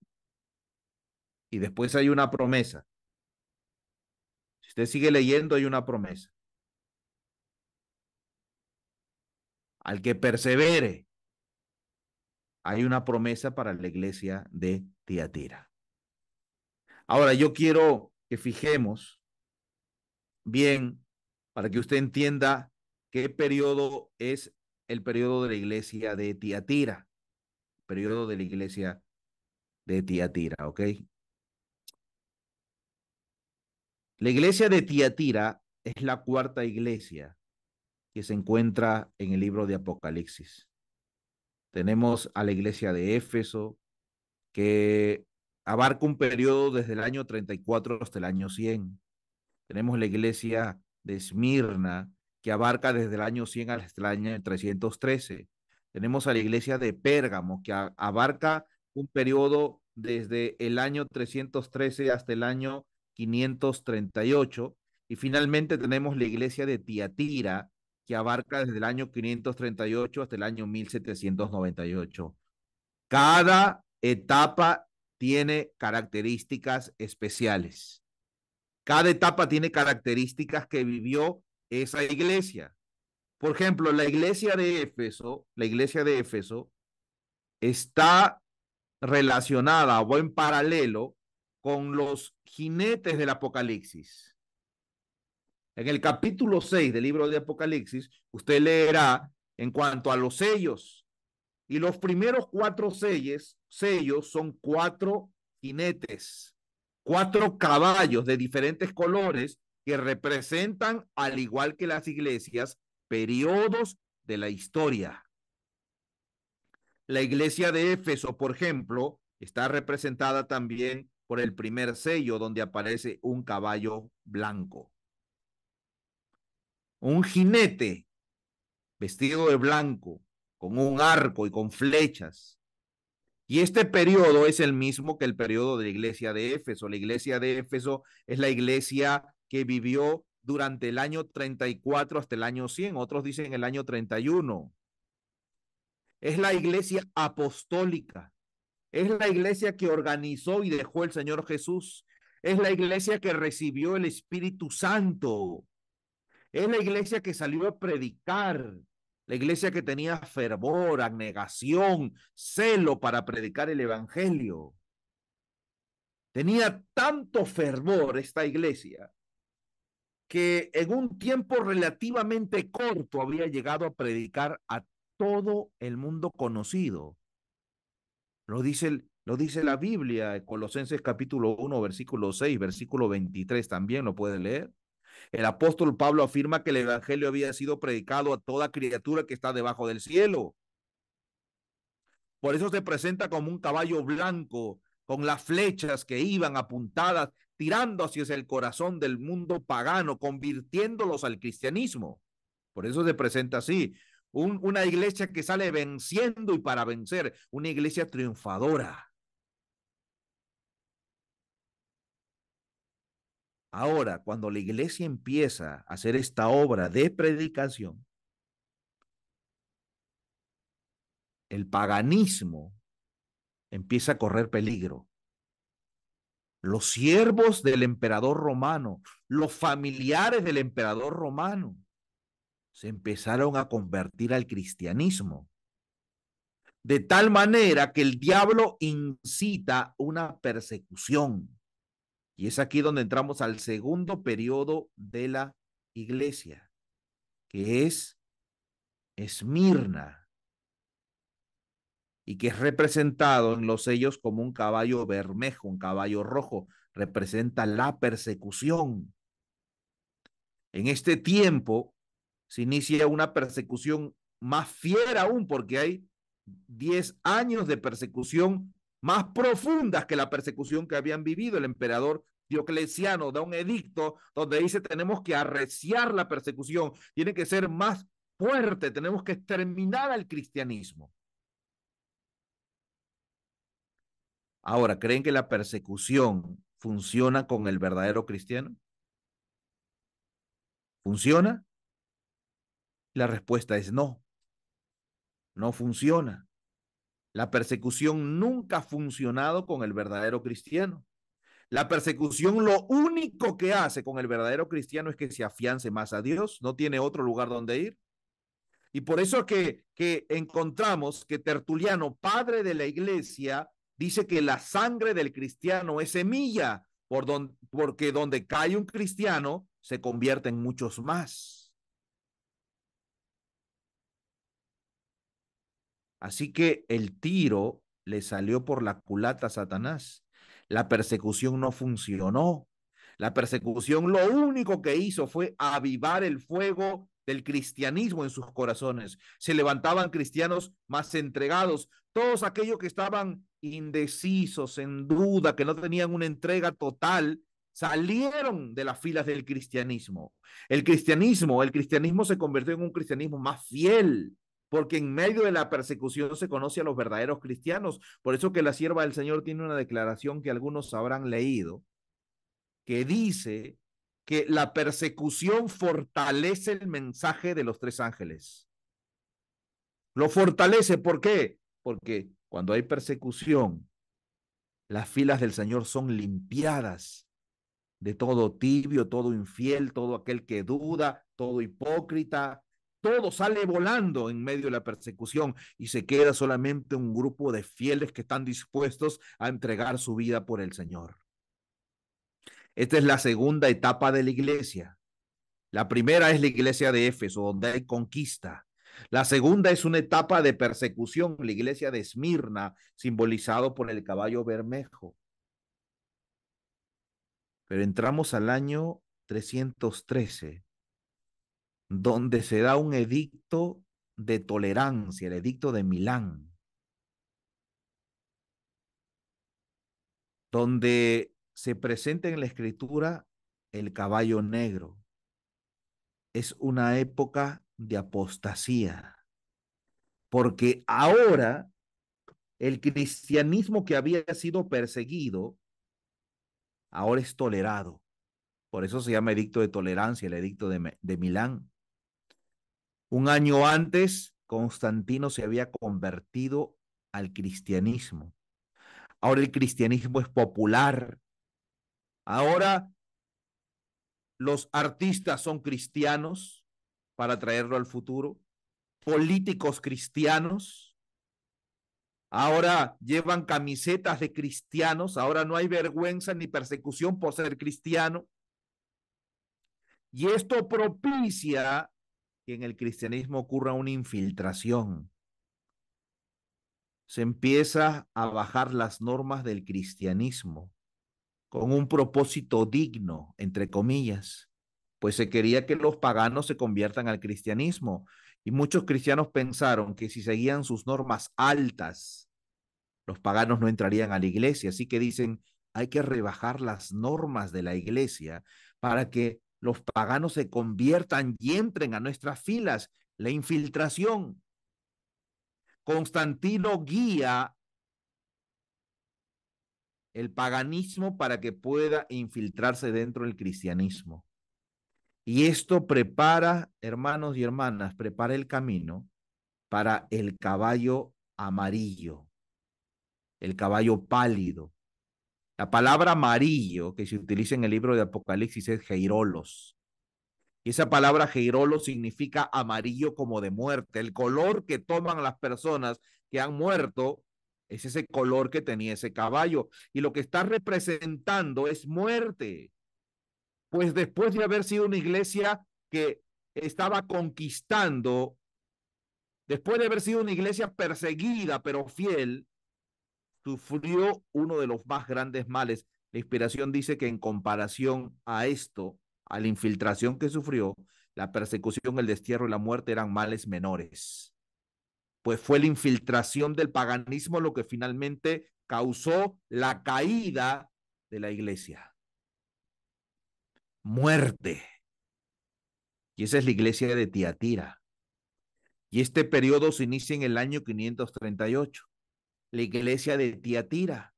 Speaker 1: Y después hay una promesa. Si usted sigue leyendo, hay una promesa. Al que persevere, hay una promesa para la iglesia de Tiatira. Ahora, yo quiero que fijemos bien para que usted entienda qué periodo es el periodo de la iglesia de Tiatira. Periodo de la iglesia de Tiatira, ¿ok? La iglesia de Tiatira es la cuarta iglesia que se encuentra en el libro de Apocalipsis. Tenemos a la iglesia de Éfeso, que abarca un periodo desde el año 34 hasta el año 100. Tenemos la iglesia de Esmirna, que abarca desde el año 100 hasta el año 313. Tenemos a la iglesia de Pérgamo, que abarca un periodo desde el año 313 hasta el año 538. Y finalmente tenemos la iglesia de Tiatira, que abarca desde el año 538 hasta el año 1798. Cada etapa tiene características especiales. Cada etapa tiene características que vivió esa iglesia. Por ejemplo, la iglesia de Éfeso está relacionada o en paralelo con los jinetes del Apocalipsis. En el capítulo 6 del libro de Apocalipsis, usted leerá en cuanto a los sellos. Y los primeros 4 sellos son 4 jinetes, 4 caballos de diferentes colores que representan, al igual que las iglesias, periodos de la historia. La iglesia de Éfeso, por ejemplo, está representada también por el primer sello, donde aparece un caballo blanco. Un jinete vestido de blanco, con un arco y con flechas. Y este periodo es el mismo que el periodo de la iglesia de Éfeso. La iglesia de Éfeso es la iglesia que vivió durante el año 34 hasta el año 100. Otros dicen el año 31. Es la iglesia apostólica. Es la iglesia que organizó y dejó el Señor Jesús. Es la iglesia que recibió el Espíritu Santo. Es la iglesia que salió a predicar. La iglesia que tenía fervor, abnegación, celo para predicar el evangelio. Tenía tanto fervor esta iglesia que en un tiempo relativamente corto había llegado a predicar a todo el mundo conocido. Lo dice la Biblia, Colosenses capítulo 1, versículo 6, versículo 23, también lo puede leer. El apóstol Pablo afirma que el evangelio había sido predicado a toda criatura que está debajo del cielo. Por eso se presenta como un caballo blanco, con las flechas que iban apuntadas, tirando hacia el corazón del mundo pagano, convirtiéndolos al cristianismo. Por eso se presenta así. Una iglesia que sale venciendo y para vencer, una iglesia triunfadora. Ahora, cuando la iglesia empieza a hacer esta obra de predicación, el paganismo empieza a correr peligro. Los siervos del emperador romano, los familiares del emperador romano, se empezaron a convertir al cristianismo. De tal manera que el diablo incita una persecución. Y es aquí donde entramos al segundo periodo de la iglesia, que es Esmirna, y que es representado en los sellos como un caballo bermejo, un caballo rojo, representa la persecución. En este tiempo se inicia una persecución más fiera aún, porque hay 10 años de persecución más profundas que la persecución que habían vivido. El emperador Diocleciano da un edicto donde dice: tenemos que arreciar la persecución, tiene que ser más fuerte, tenemos que exterminar al cristianismo. Ahora, ¿creen que la persecución funciona con el verdadero cristiano? ¿Funciona? La respuesta es no. No funciona. La persecución nunca ha funcionado con el verdadero cristiano. La persecución lo único que hace con el verdadero cristiano es que se afiance más a Dios, no tiene otro lugar donde ir. Y por eso que encontramos que Tertuliano, padre de la iglesia, dice que la sangre del cristiano es semilla, porque donde cae un cristiano se convierte en muchos más. Así que el tiro le salió por la culata a Satanás. La persecución no funcionó. La persecución lo único que hizo fue avivar el fuego del cristianismo en sus corazones. Se levantaban cristianos más entregados. Todos aquellos que estaban indecisos, en duda, que no tenían una entrega total, salieron de las filas del cristianismo. El cristianismo se convirtió en un cristianismo más fiel, porque en medio de la persecución se conoce a los verdaderos cristianos. Por eso que la sierva del Señor tiene una declaración que algunos habrán leído, que dice que la persecución fortalece el mensaje de los tres ángeles. Lo fortalece, ¿por qué? Porque cuando hay persecución, las filas del Señor son limpiadas de todo tibio, todo infiel, todo aquel que duda, todo hipócrita. Todo sale volando en medio de la persecución y se queda solamente un grupo de fieles que están dispuestos a entregar su vida por el Señor. Esta es la segunda etapa de la iglesia. La primera es la iglesia de Éfeso, donde hay conquista. La segunda es una etapa de persecución, la iglesia de Esmirna, simbolizado por el caballo bermejo. Pero entramos al año 313, donde se da un edicto de tolerancia, el edicto de Milán, donde se presenta en la escritura el caballo negro. Es una época de apostasía, porque ahora el cristianismo que había sido perseguido, ahora es tolerado. Por eso se llama edicto de tolerancia, el edicto de Milán. Un año antes, Constantino se había convertido al cristianismo. Ahora el cristianismo es popular. Ahora los artistas son cristianos para traerlo al futuro. Políticos cristianos. Ahora llevan camisetas de cristianos. Ahora no hay vergüenza ni persecución por ser cristiano. Y esto propicia que en el cristianismo ocurra una infiltración. Se empieza a bajar las normas del cristianismo con un propósito digno, entre comillas, pues se quería que los paganos se conviertan al cristianismo. Y muchos cristianos pensaron que si seguían sus normas altas, los paganos no entrarían a la iglesia. Así que dicen, hay que rebajar las normas de la iglesia para que los paganos se conviertan y entren a nuestras filas. La infiltración. Constantino guía el paganismo para que pueda infiltrarse dentro del cristianismo. Y esto prepara, hermanos y hermanas, prepara el camino para el caballo amarillo, el caballo pálido. La palabra amarillo que se utiliza en el libro de Apocalipsis es geirolos. Y esa palabra geirolos significa amarillo como de muerte. El color que toman las personas que han muerto es ese color que tenía ese caballo. Y lo que está representando es muerte. Pues después de haber sido una iglesia que estaba conquistando, después de haber sido una iglesia perseguida pero fiel, sufrió uno de los más grandes males. La inspiración dice que en comparación a esto, a la infiltración que sufrió, la persecución, el destierro y la muerte eran males menores. Pues fue la infiltración del paganismo lo que finalmente causó la caída de la iglesia. Muerte. Y esa es la iglesia de Tiatira. Y este periodo se inicia en el año 538. La iglesia de Tiatira,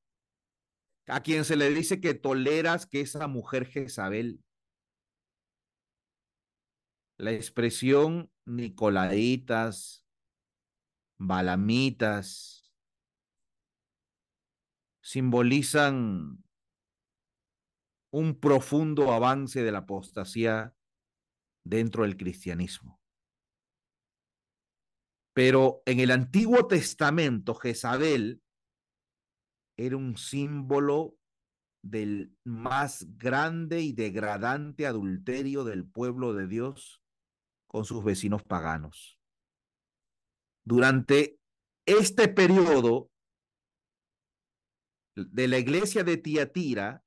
Speaker 1: a quien se le dice que toleras que esa mujer Jezabel. La expresión nicolaitas, balamitas, simbolizan un profundo avance de la apostasía dentro del cristianismo. Pero en el Antiguo Testamento, Jezabel era un símbolo del más grande y degradante adulterio del pueblo de Dios con sus vecinos paganos. Durante este periodo de la iglesia de Tiatira,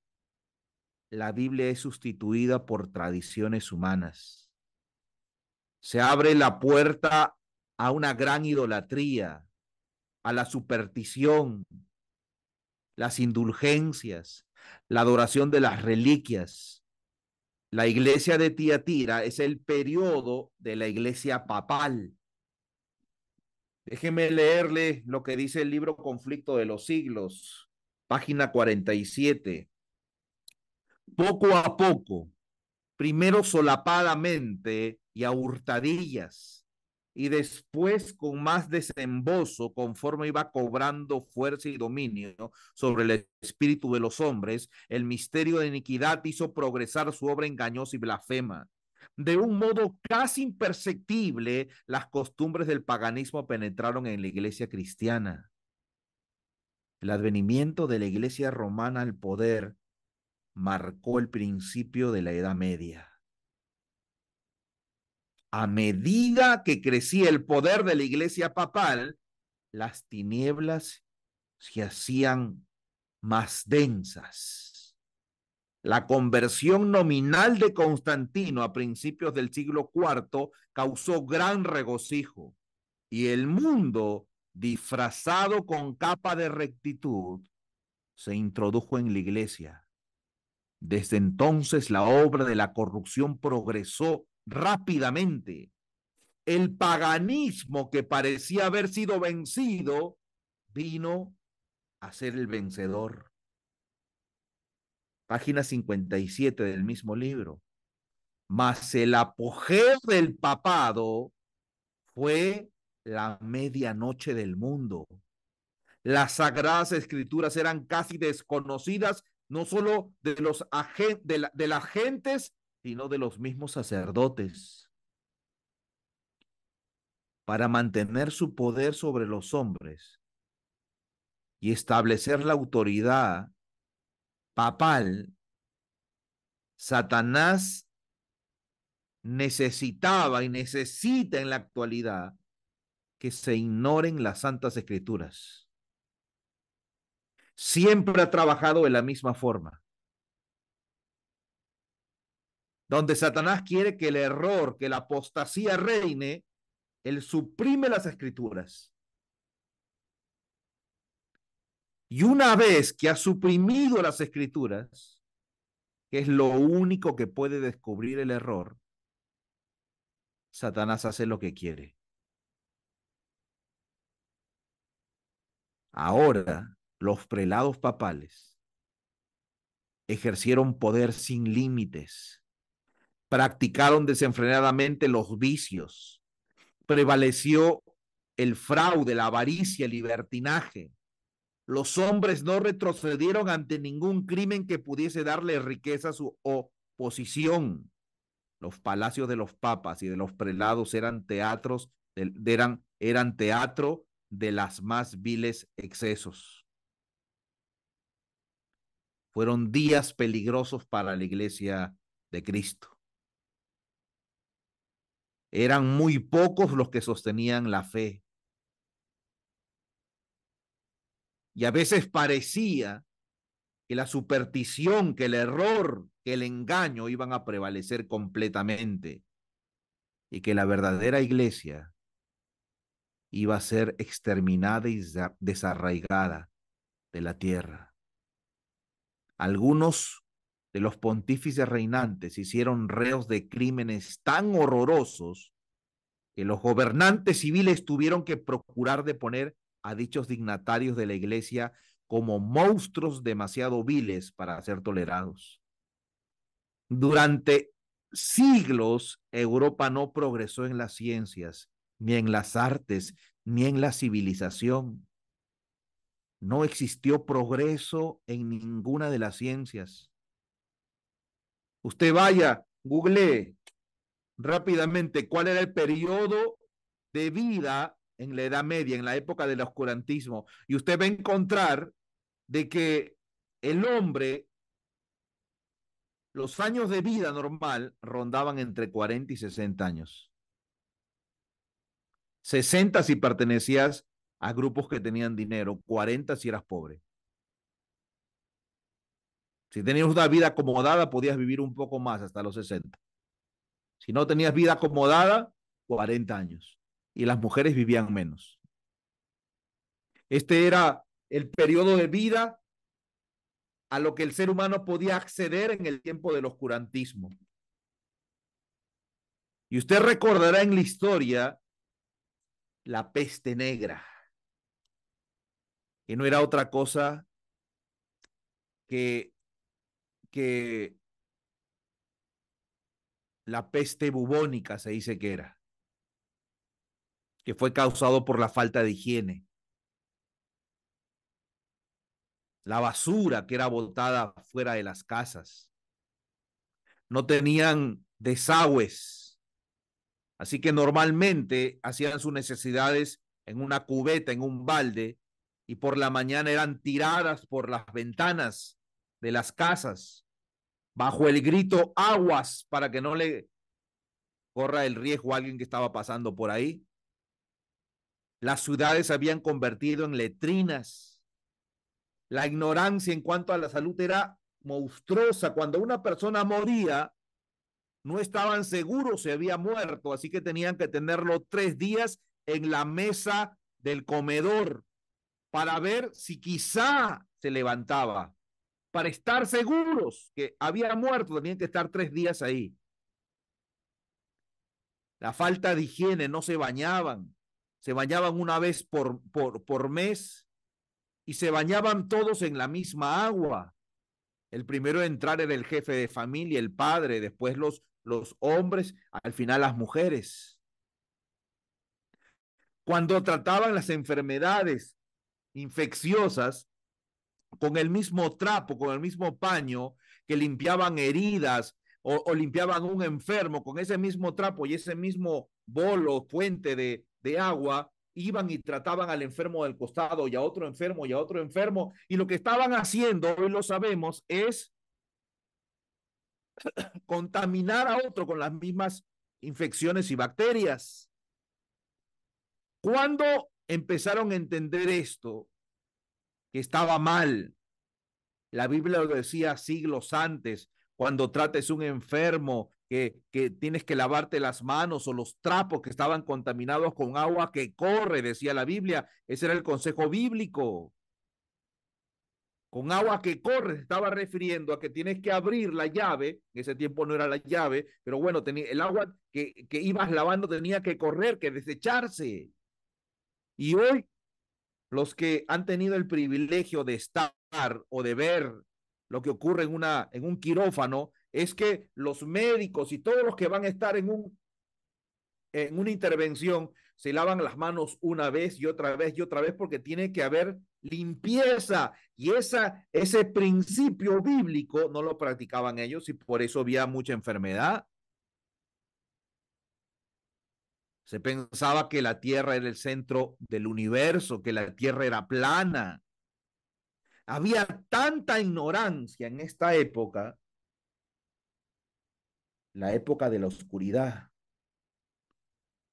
Speaker 1: la Biblia es sustituida por tradiciones humanas. Se abre la puerta a una gran idolatría, a la superstición, las indulgencias, la adoración de las reliquias. La iglesia de Tiatira es el periodo de la iglesia papal. Déjeme leerle lo que dice el libro Conflicto de los Siglos, página 47. Poco a poco, primero solapadamente y a hurtadillas, y después con más desembozo conforme iba cobrando fuerza y dominio sobre el espíritu de los hombres, el misterio de iniquidad hizo progresar su obra engañosa y blasfema. De un modo casi imperceptible, las costumbres del paganismo penetraron en la iglesia cristiana. El advenimiento de la iglesia romana al poder marcó el principio de la Edad Media. A medida que crecía el poder de la iglesia papal, las tinieblas se hacían más densas. La conversión nominal de Constantino a principios del siglo IV causó gran regocijo y el mundo, disfrazado con capa de rectitud, se introdujo en la iglesia. Desde entonces la obra de la corrupción progresó rápidamente. El paganismo que parecía haber sido vencido vino a ser el vencedor. Página 57 del mismo libro. Mas el apogeo del papado fue la medianoche del mundo. Las sagradas escrituras eran casi desconocidas, no solo de las gentes, sino de los mismos sacerdotes. Para mantener su poder sobre los hombres y establecer la autoridad papal, Satanás necesitaba y necesita en la actualidad que se ignoren las santas escrituras. Siempre ha trabajado de la misma forma. Donde Satanás quiere que el error, que la apostasía reine, él suprime las escrituras. Y una vez que ha suprimido las escrituras, que es lo único que puede descubrir el error, Satanás hace lo que quiere. Ahora, los prelados papales ejercieron poder sin límites, practicaron desenfrenadamente los vicios, prevaleció el fraude, la avaricia, el libertinaje. Los hombres no retrocedieron ante ningún crimen que pudiese darle riqueza a su oposición. Los palacios de los papas y de los prelados eran teatro de las más viles excesos. Fueron días peligrosos para la iglesia de Cristo. Eran muy pocos los que sostenían la fe. Y a veces parecía que la superstición, que el error, que el engaño iban a prevalecer completamente y que la verdadera iglesia iba a ser exterminada y desarraigada de la tierra. Algunos de los pontífices reinantes se hicieron reos de crímenes tan horrorosos que los gobernantes civiles tuvieron que procurar deponer a dichos dignatarios de la iglesia como monstruos demasiado viles para ser tolerados. Durante siglos, Europa no progresó en las ciencias, ni en las artes, ni en la civilización. No existió progreso en ninguna de las ciencias. Usted vaya, googlee rápidamente cuál era el periodo de vida en la Edad Media, en la época del oscurantismo, y usted va a encontrar de que el hombre, los años de vida normal rondaban entre 40 y 60 años. 60 si pertenecías a grupos que tenían dinero, 40 si eras pobre. Si tenías una vida acomodada, podías vivir un poco más hasta los 60. Si no tenías vida acomodada, 40 años. Y las mujeres vivían menos. Este era el periodo de vida a lo que el ser humano podía acceder en el tiempo del oscurantismo. Y usted recordará en la historia la peste negra, que no era otra cosa que la peste bubónica, se dice que era, que fue causado por la falta de higiene. La basura que era botada fuera de las casas. No tenían desagües, así que normalmente hacían sus necesidades en una cubeta, en un balde, y por la mañana eran tiradas por las ventanas de las casas, bajo el grito aguas, para que no le corra el riesgo a alguien que estaba pasando por ahí. Las ciudades se habían convertido en letrinas. La ignorancia en cuanto a la salud era monstruosa. Cuando una persona moría, no estaban seguros si había muerto, así que tenían que tenerlo 3 días en la mesa del comedor para ver si quizá se levantaba. Para estar seguros que había muerto, tenían que estar 3 días ahí. La falta de higiene, no se bañaban una vez por mes y se bañaban todos en la misma agua. El primero en entrar era el jefe de familia, el padre, después los hombres, al final las mujeres. Cuando trataban las enfermedades infecciosas, con el mismo trapo, con el mismo paño, que limpiaban heridas o limpiaban un enfermo, con ese mismo trapo y ese mismo bolo, fuente de agua, iban y trataban al enfermo del costado y a otro enfermo y a otro enfermo. Y lo que estaban haciendo, hoy lo sabemos, es contaminar a otro con las mismas infecciones y bacterias. Cuando empezaron a entender esto, que estaba mal, la Biblia lo decía siglos antes, cuando trates un enfermo, que tienes que lavarte las manos o los trapos que estaban contaminados con agua que corre, decía la Biblia. Ese era el consejo bíblico. Con agua que corre se estaba refiriendo a que tienes que abrir la llave, en ese tiempo no era la llave, pero bueno, el agua que ibas lavando tenía que correr, que desecharse. Y hoy los que han tenido el privilegio de estar o de ver lo que ocurre en un quirófano es que los médicos y todos los que van a estar en una intervención se lavan las manos una vez y otra vez y otra vez porque tiene que haber limpieza y ese principio bíblico no lo practicaban ellos y por eso había mucha enfermedad. Se pensaba que la Tierra era el centro del universo, que la Tierra era plana. Había tanta ignorancia en esta época, la época de la oscuridad.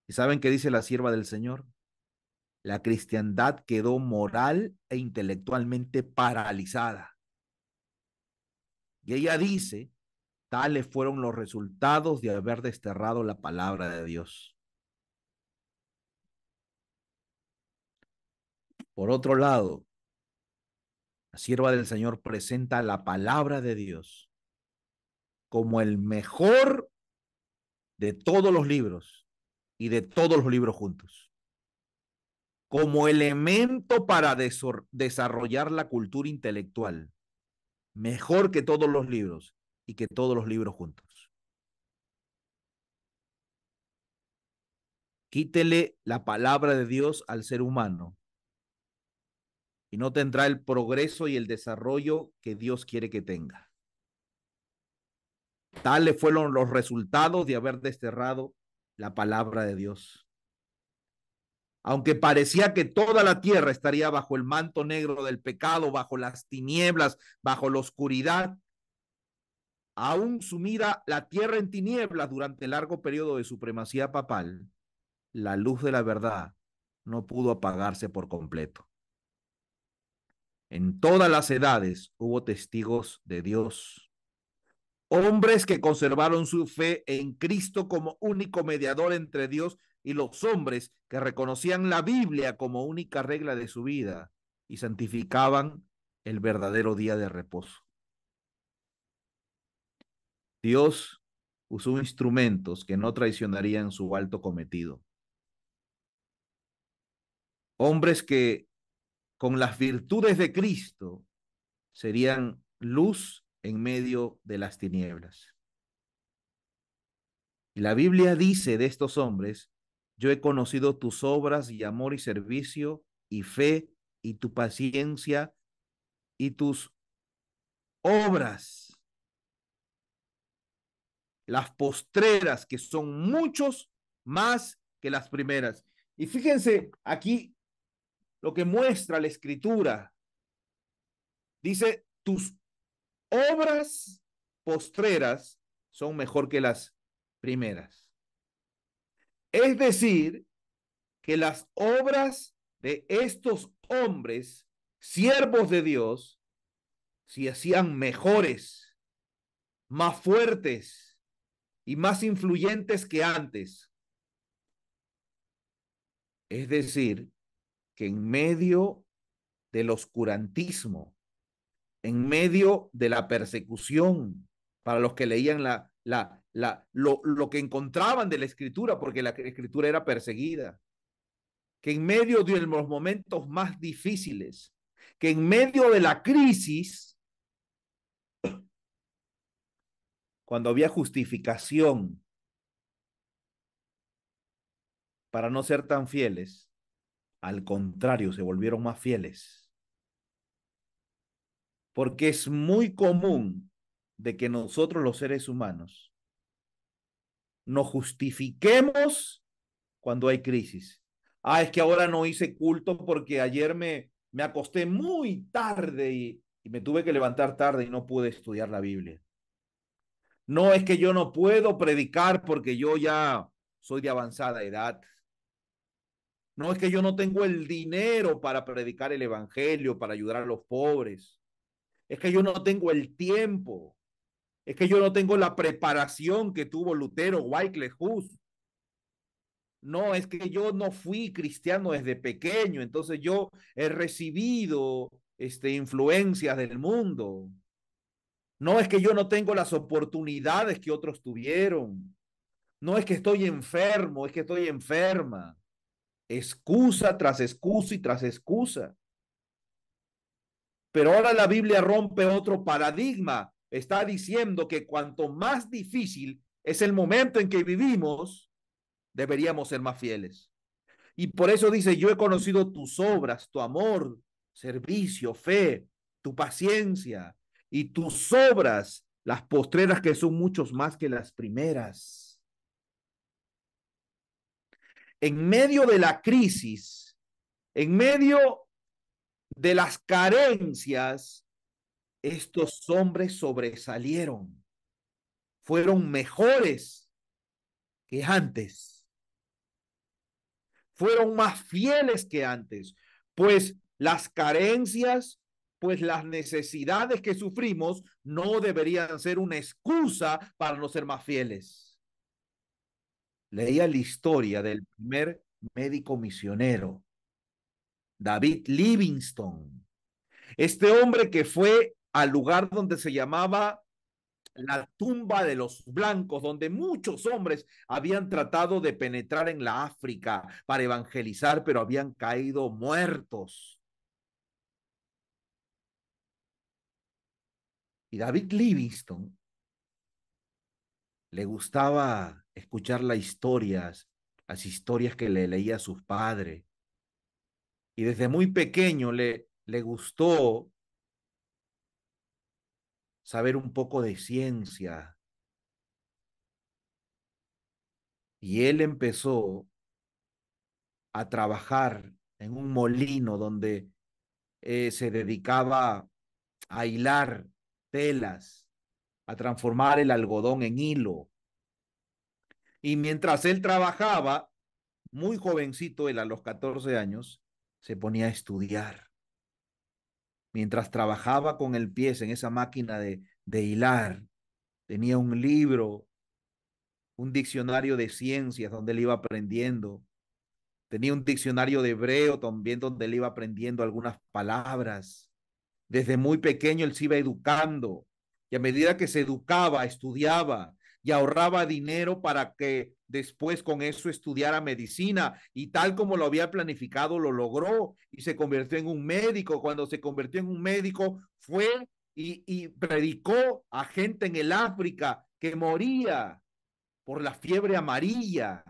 Speaker 1: ¿Y saben qué dice la sierva del Señor? La cristiandad quedó moral e intelectualmente paralizada. Y ella dice, tales fueron los resultados de haber desterrado la palabra de Dios. Por otro lado, la sierva del Señor presenta la palabra de Dios como el mejor de todos los libros y de todos los libros juntos, como elemento para desarrollar la cultura intelectual, mejor que todos los libros y que todos los libros juntos. Quítele la palabra de Dios al ser humano y no tendrá el progreso y el desarrollo que Dios quiere que tenga. Tales fueron los resultados de haber desterrado la palabra de Dios. Aunque parecía que toda la tierra estaría bajo el manto negro del pecado, bajo las tinieblas, bajo la oscuridad, aún sumida la tierra en tinieblas durante el largo periodo de supremacía papal, la luz de la verdad no pudo apagarse por completo. En todas las edades hubo testigos de Dios, hombres que conservaron su fe en Cristo como único mediador entre Dios y los hombres que reconocían la Biblia como única regla de su vida y santificaban el verdadero día de reposo. Dios usó instrumentos que no traicionarían su alto cometido. Hombres que con las virtudes de Cristo serían luz en medio de las tinieblas. Y la Biblia dice de estos hombres: yo he conocido tus obras y amor y servicio y fe y tu paciencia y tus obras, las postreras, que son muchos más que las primeras. Y fíjense aquí lo que muestra la escritura. Dice, tus obras postreras son mejor que las primeras. Es decir, que las obras de estos hombres, siervos de Dios, se hacían mejores, más fuertes y más influyentes que antes. Es decir, que en medio del oscurantismo, en medio de la persecución, para los que leían lo que encontraban de la escritura, porque la escritura era perseguida, que en medio de los momentos más difíciles, que en medio de la crisis, cuando había justificación para no ser tan fieles, al contrario, se volvieron más fieles. Porque es muy común de que nosotros los seres humanos nos justifiquemos cuando hay crisis. Ah, es que ahora no hice culto porque ayer me acosté muy tarde y me tuve que levantar tarde y no pude estudiar la Biblia. No, es que yo no puedo predicar porque yo ya soy de avanzada edad. No, es que yo no tengo el dinero para predicar el evangelio, para ayudar a los pobres. Es que yo no tengo el tiempo. Es que yo no tengo la preparación que tuvo Lutero, Wycliffe, Hus. No, es que yo no fui cristiano desde pequeño, entonces yo he recibido influencias del mundo. No, es que yo no tengo las oportunidades que otros tuvieron. No es que estoy enfermo, es que estoy enferma. Excusa tras excusa y tras excusa. Pero ahora la Biblia rompe otro paradigma. Está diciendo que cuanto más difícil es el momento en que vivimos, deberíamos ser más fieles. Y por eso dice, yo he conocido tus obras, tu amor, servicio, fe, tu paciencia y tus obras, las postreras que son muchos más que las primeras. En medio de la crisis, en medio de las carencias, estos hombres sobresalieron, fueron mejores que antes, fueron más fieles que antes, pues las carencias, pues las necesidades que sufrimos no deberían ser una excusa para no ser más fieles. Leía la historia del primer médico misionero, David Livingstone. Este hombre que fue al lugar donde se llamaba la tumba de los blancos, donde muchos hombres habían tratado de penetrar en la África para evangelizar, pero habían caído muertos. Y David Livingstone le gustaba escuchar las historias que le leía a sus padres. Y desde muy pequeño le gustó saber un poco de ciencia. Y él empezó a trabajar en un molino donde se dedicaba a hilar telas, a transformar el algodón en hilo. Y mientras él trabajaba, muy jovencito, él a los 14 años, se ponía a estudiar. Mientras trabajaba con el pie en esa máquina de hilar, tenía un libro, un diccionario de ciencias donde él iba aprendiendo. Tenía un diccionario de hebreo también donde él iba aprendiendo algunas palabras. Desde muy pequeño él se iba educando y a medida que se educaba, estudiaba y ahorraba dinero para que después con eso estudiara medicina y tal como lo había planificado lo logró y se convirtió en un médico. Cuando se convirtió en un médico fue y predicó a gente en el África que moría por la fiebre amarilla.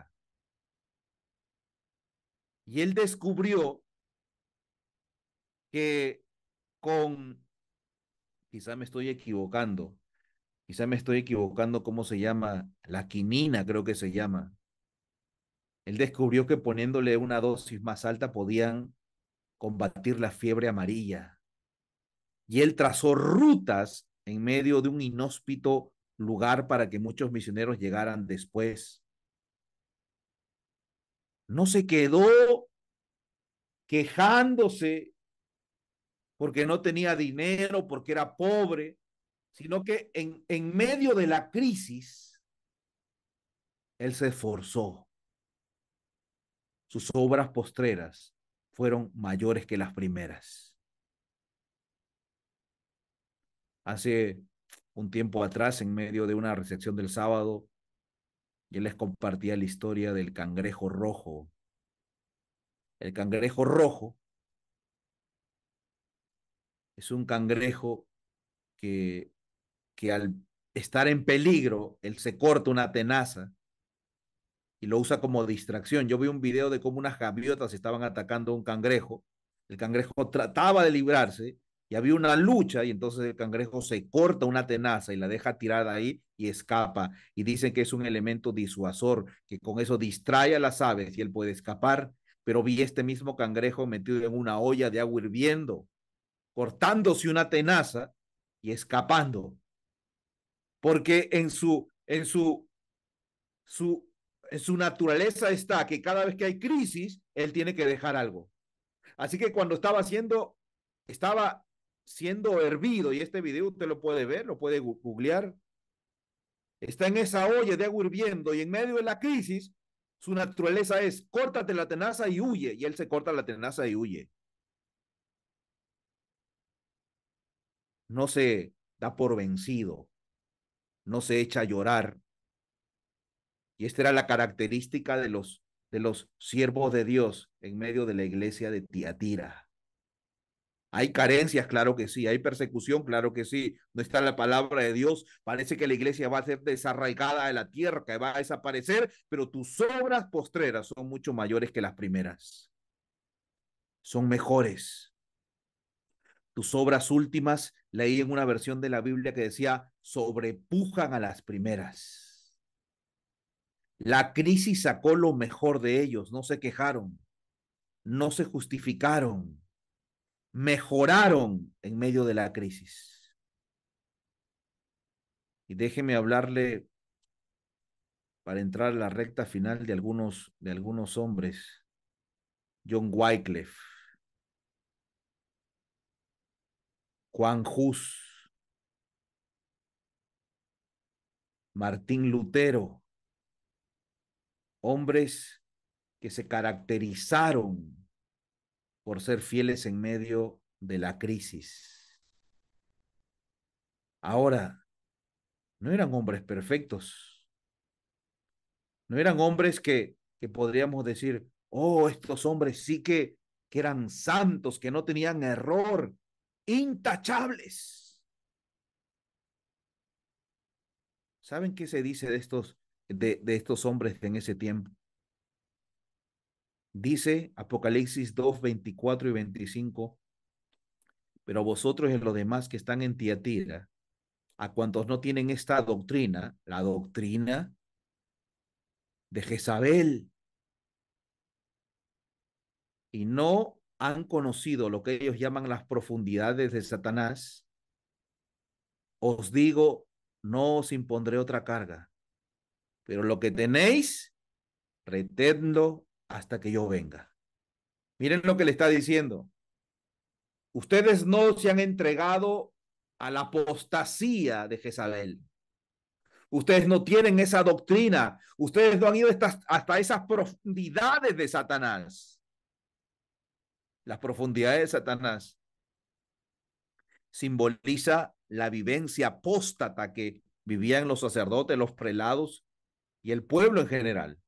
Speaker 1: Y él descubrió que con, quizá me estoy equivocando cómo se llama, la quinina creo que se llama. Él descubrió que poniéndole una dosis más alta podían combatir la fiebre amarilla. Y él trazó rutas en medio de un inhóspito lugar para que muchos misioneros llegaran después. No se quedó quejándose porque no tenía dinero, porque era pobre, sino que en medio de la crisis, él se esforzó. Sus obras postreras fueron mayores que las primeras. Hace un tiempo atrás, en medio de una recepción del sábado, yo les compartía la historia del cangrejo rojo. El cangrejo rojo es un cangrejo que, que al estar en peligro, él se corta una tenaza y lo usa como distracción. Yo vi un video de cómo unas gaviotas estaban atacando a un cangrejo. El cangrejo trataba de librarse y había una lucha y entonces el cangrejo se corta una tenaza y la deja tirada ahí y escapa. Y dicen que es un elemento disuasor, que con eso distrae a las aves y él puede escapar. Pero vi este mismo cangrejo metido en una olla de agua hirviendo, cortándose una tenaza y escapando. Porque su, en su naturaleza está que cada vez que hay crisis, él tiene que dejar algo. Así que cuando estaba siendo hervido, y este video usted lo puede ver, lo puede googlear, está en esa olla de agua hirviendo y en medio de la crisis, su naturaleza es córtate la tenaza y huye, y él se corta la tenaza y huye. No se da por vencido, no se echa a llorar. Y esta era la característica de los siervos de Dios en medio de la iglesia de Tiatira. Hay carencias, claro que sí. Hay persecución, claro que sí. No está la palabra de Dios. Parece que la iglesia va a ser desarraigada de la tierra, que va a desaparecer, pero tus obras postreras son mucho mayores que las primeras. Son mejores. Tus obras últimas, leí en una versión de la Biblia que decía, sobrepujan a las primeras. La crisis sacó lo mejor de ellos, no se quejaron, no se justificaron, mejoraron en medio de la crisis. Y déjeme hablarle para entrar a la recta final de algunos hombres. John Wycliffe, Juan Hus, Martín Lutero, hombres que se caracterizaron por ser fieles en medio de la crisis. Ahora, no eran hombres perfectos, no eran hombres que podríamos decir, oh, estos hombres sí que eran santos, que no tenían error, intachables. ¿Saben qué se dice de estos hombres en ese tiempo? Dice Apocalipsis 2, 24 y 25, pero vosotros y los demás que están en Tiatira, a cuantos no tienen esta doctrina, la doctrina de Jezabel, y no han conocido lo que ellos llaman las profundidades de Satanás, os digo, no os impondré otra carga, pero lo que tenéis, retenedlo hasta que yo venga. Miren lo que le está diciendo. Ustedes no se han entregado a la apostasía de Jezabel. Ustedes no tienen esa doctrina. Ustedes no han ido hasta esas profundidades de Satanás. Las profundidades de Satanás simboliza la vivencia apóstata que vivían los sacerdotes, los prelados y el pueblo en general.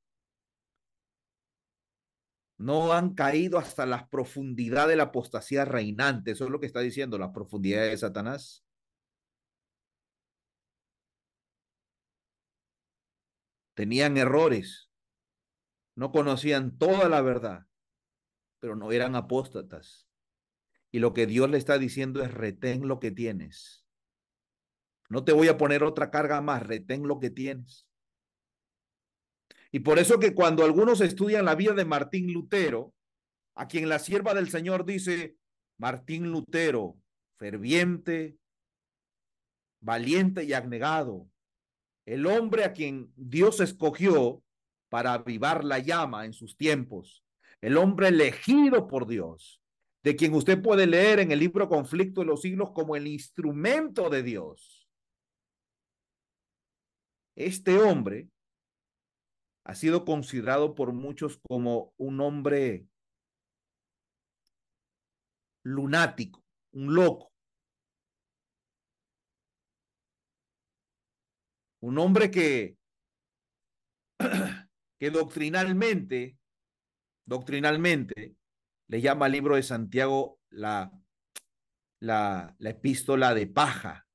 Speaker 1: No han caído hasta las profundidades de la apostasía reinante. Eso es lo que está diciendo, las profundidades de Satanás. tenían errores, no conocían toda la verdad, pero no eran apóstatas. Y lo que Dios le está diciendo es: retén lo que tienes. No te voy a poner otra carga más, retén lo que tienes. Y por eso que cuando algunos estudian la vida de Martín Lutero, a quien la sierva del Señor dice: Martín Lutero, ferviente, valiente y abnegado, el hombre a quien Dios escogió para avivar la llama en sus tiempos, el hombre elegido por Dios, de quien usted puede leer en el libro Conflicto de los Siglos como el instrumento de Dios. Este hombre ha sido considerado por muchos como un hombre lunático, un loco, un hombre que doctrinalmente le llama al libro de Santiago la epístola de paja,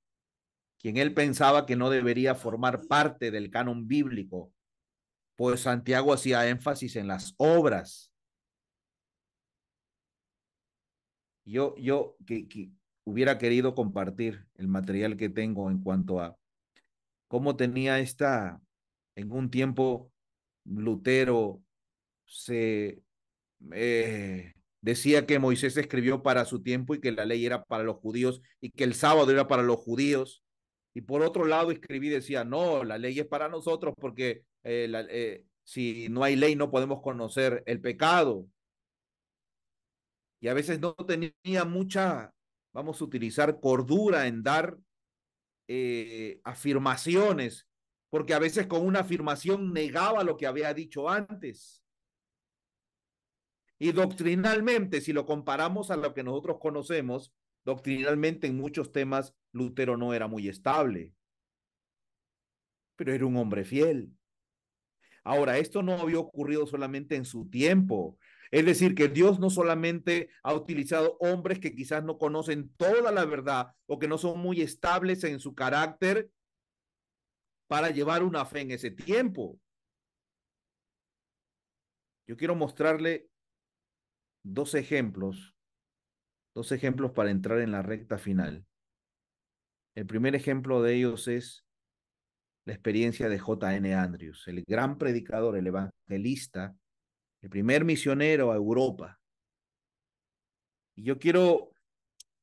Speaker 1: quien él pensaba que no debería formar parte del canon bíblico, pues Santiago hacía énfasis en las obras. Yo que hubiera querido compartir el material que tengo en cuanto a cómo tenía en un tiempo Lutero se decía que Moisés escribió para su tiempo y que la ley era para los judíos y que el sábado era para los judíos. Y por otro lado escribí y decía: no, la ley es para nosotros porque si no hay ley no podemos conocer el pecado. Y a veces no tenía mucha, vamos a utilizar, cordura en dar afirmaciones, porque a veces con una afirmación negaba lo que había dicho antes. Y doctrinalmente, si lo comparamos a lo que nosotros conocemos, doctrinalmente en muchos temas Lutero no era muy estable, pero era un hombre fiel. Ahora, esto no había ocurrido solamente en su tiempo. Es decir, que Dios no solamente ha utilizado hombres que quizás no conocen toda la verdad o que no son muy estables en su carácter para llevar una fe en ese tiempo. Yo quiero mostrarle dos ejemplos para entrar en la recta final. El primer ejemplo de ellos es la experiencia de J.N. Andrews, el gran predicador, el evangelista, el primer misionero a Europa. Y yo quiero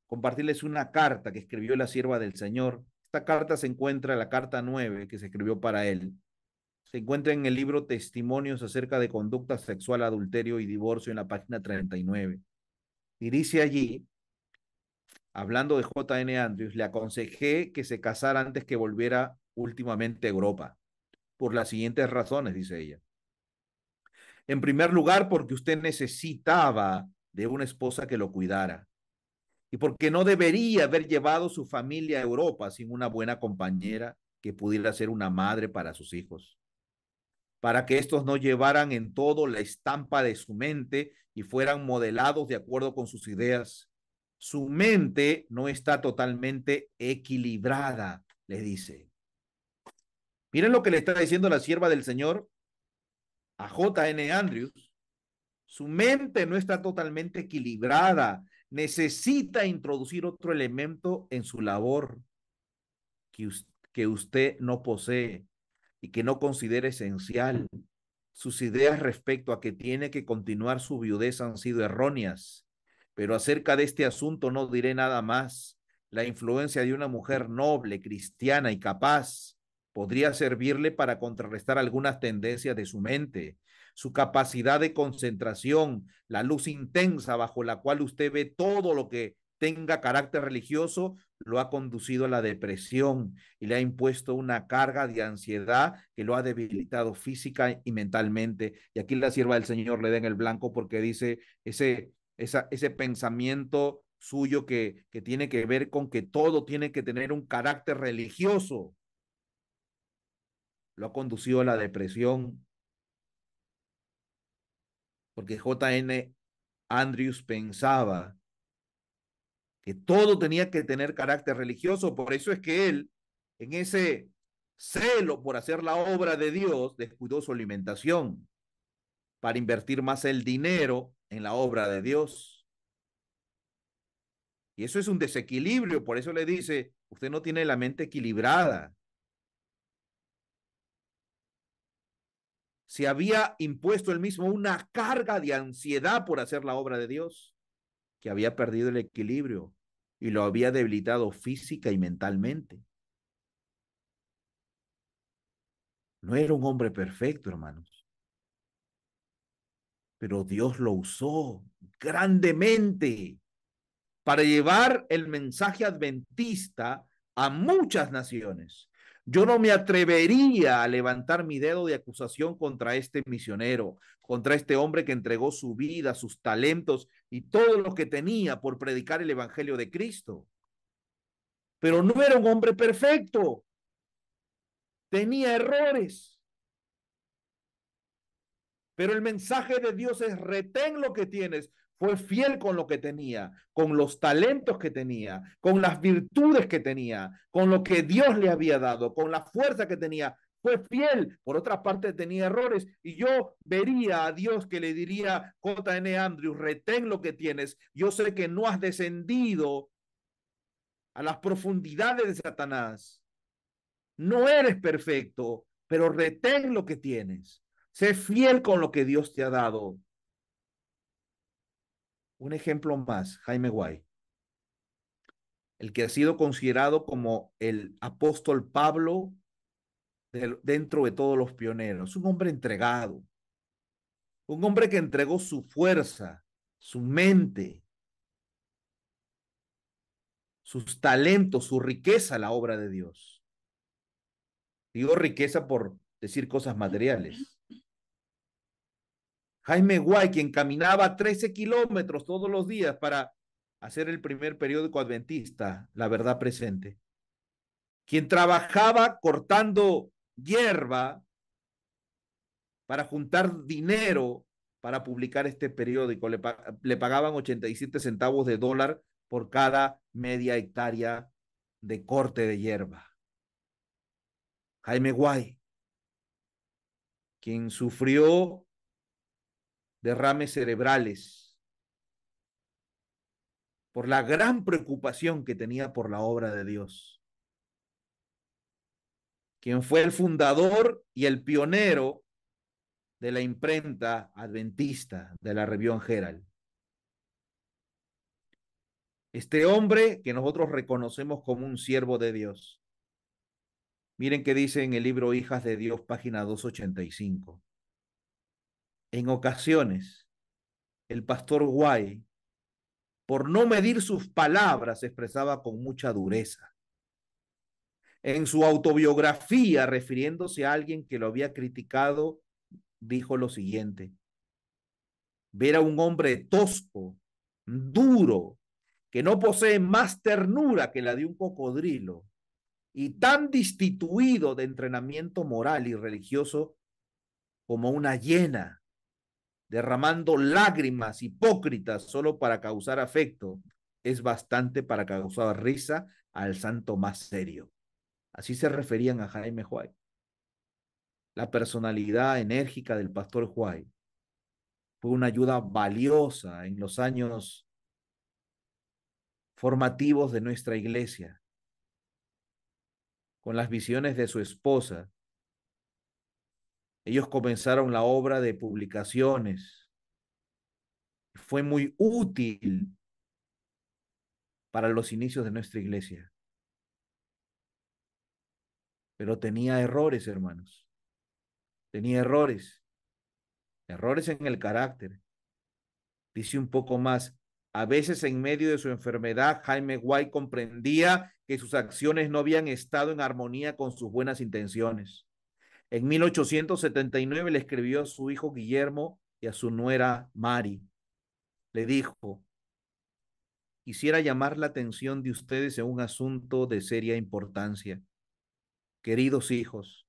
Speaker 1: compartirles una carta que escribió la sierva del Señor. Esta carta se encuentra, la carta 9 que se escribió para él, se encuentra en el libro Testimonios acerca de conducta sexual, adulterio y divorcio en la página 39. Y dice allí, hablando de J.N. Andrews: le aconsejé que se casara antes que volviera últimamente a Europa, por las siguientes razones, dice ella. En primer lugar, porque usted necesitaba de una esposa que lo cuidara y porque no debería haber llevado su familia a Europa sin una buena compañera que pudiera ser una madre para sus hijos, para que estos no llevaran en todo la estampa de su mente y fueran modelados de acuerdo con sus ideas. Su mente no está totalmente equilibrada, le dice. Miren lo que le está diciendo la sierva del Señor a J.N. Andrews. Su mente no está totalmente equilibrada. Necesita introducir otro elemento en su labor que usted no posee y que no considera esencial. Sus ideas respecto a que tiene que continuar su viudez han sido erróneas, pero acerca de este asunto no diré nada más. La influencia de una mujer noble, cristiana y capaz podría servirle para contrarrestar algunas tendencias de su mente. Su capacidad de concentración, la luz intensa bajo la cual usted ve todo lo que tenga carácter religioso, lo ha conducido a la depresión y le ha impuesto una carga de ansiedad que lo ha debilitado física y mentalmente. Y aquí la sierva del Señor le da en el blanco porque dice ese pensamiento suyo que tiene que ver con que todo tiene que tener un carácter religioso. Lo ha conducido a la depresión porque J.N. Andrews pensaba que todo tenía que tener carácter religioso. Por eso es que él, en ese celo por hacer la obra de Dios, descuidó su alimentación para invertir más el dinero en la obra de Dios. Y eso es un desequilibrio, por eso le dice, usted no tiene la mente equilibrada. Se había impuesto él mismo una carga de ansiedad por hacer la obra de Dios, que había perdido el equilibrio y lo había debilitado física y mentalmente. No era un hombre perfecto, hermanos, pero Dios lo usó grandemente para llevar el mensaje adventista a muchas naciones. Yo no me atrevería a levantar mi dedo de acusación contra este misionero, contra este hombre que entregó su vida, sus talentos y todo lo que tenía por predicar el evangelio de Cristo. Pero no era un hombre perfecto, tenía errores. Pero el mensaje de Dios es: retén lo que tienes. Fue fiel con lo que tenía, con los talentos que tenía, con las virtudes que tenía, con lo que Dios le había dado, con la fuerza que tenía. Fue fiel. Por otra parte, tenía errores. Y yo vería a Dios que le diría: J.N. Andrews, retén lo que tienes. Yo sé que no has descendido a las profundidades de Satanás. No eres perfecto, pero retén lo que tienes. Sé fiel con lo que Dios te ha dado. Un ejemplo más, Jaime Guay, el que ha sido considerado como el apóstol Pablo dentro de todos los pioneros. Un hombre entregado, un hombre que entregó su fuerza, su mente, sus talentos, su riqueza a la obra de Dios. Digo riqueza por decir cosas materiales. Jaime Guay, quien caminaba 13 kilómetros todos los días para hacer el primer periódico adventista, La Verdad Presente, quien trabajaba cortando hierba para juntar dinero para publicar este periódico. Le pagaban 87 centavos de dólar por cada media hectárea de corte de hierba. Jaime Guay, quien sufrió derrames cerebrales por la gran preocupación que tenía por la obra de Dios, quien fue el fundador y el pionero de la imprenta adventista de la Review Herald. Este hombre que nosotros reconocemos como un siervo de Dios. Miren qué dice en el libro Hijas de Dios, página 285. En ocasiones, el pastor Guay, por no medir sus palabras, se expresaba con mucha dureza. En su autobiografía, refiriéndose a alguien que lo había criticado, dijo lo siguiente: ver a un hombre tosco, duro, que no posee más ternura que la de un cocodrilo, y tan destituido de entrenamiento moral y religioso como una hiena, derramando lágrimas hipócritas solo para causar afecto, es bastante para causar risa al santo más serio. Así se referían a Jaime Guay. La personalidad enérgica del pastor Guay fue una ayuda valiosa en los años formativos de nuestra iglesia. Con las visiones de su esposa, ellos comenzaron la obra de publicaciones. Fue muy útil para los inicios de nuestra iglesia. Pero tenía errores, hermanos. Tenía errores. Errores en el carácter. Dice un poco más: a veces en medio de su enfermedad, Jaime Guay comprendía que sus acciones no habían estado en armonía con sus buenas intenciones. En 1879 le escribió a su hijo Guillermo y a su nuera Mari. Le dijo: quisiera llamar la atención de ustedes en un asunto de seria importancia. Queridos hijos,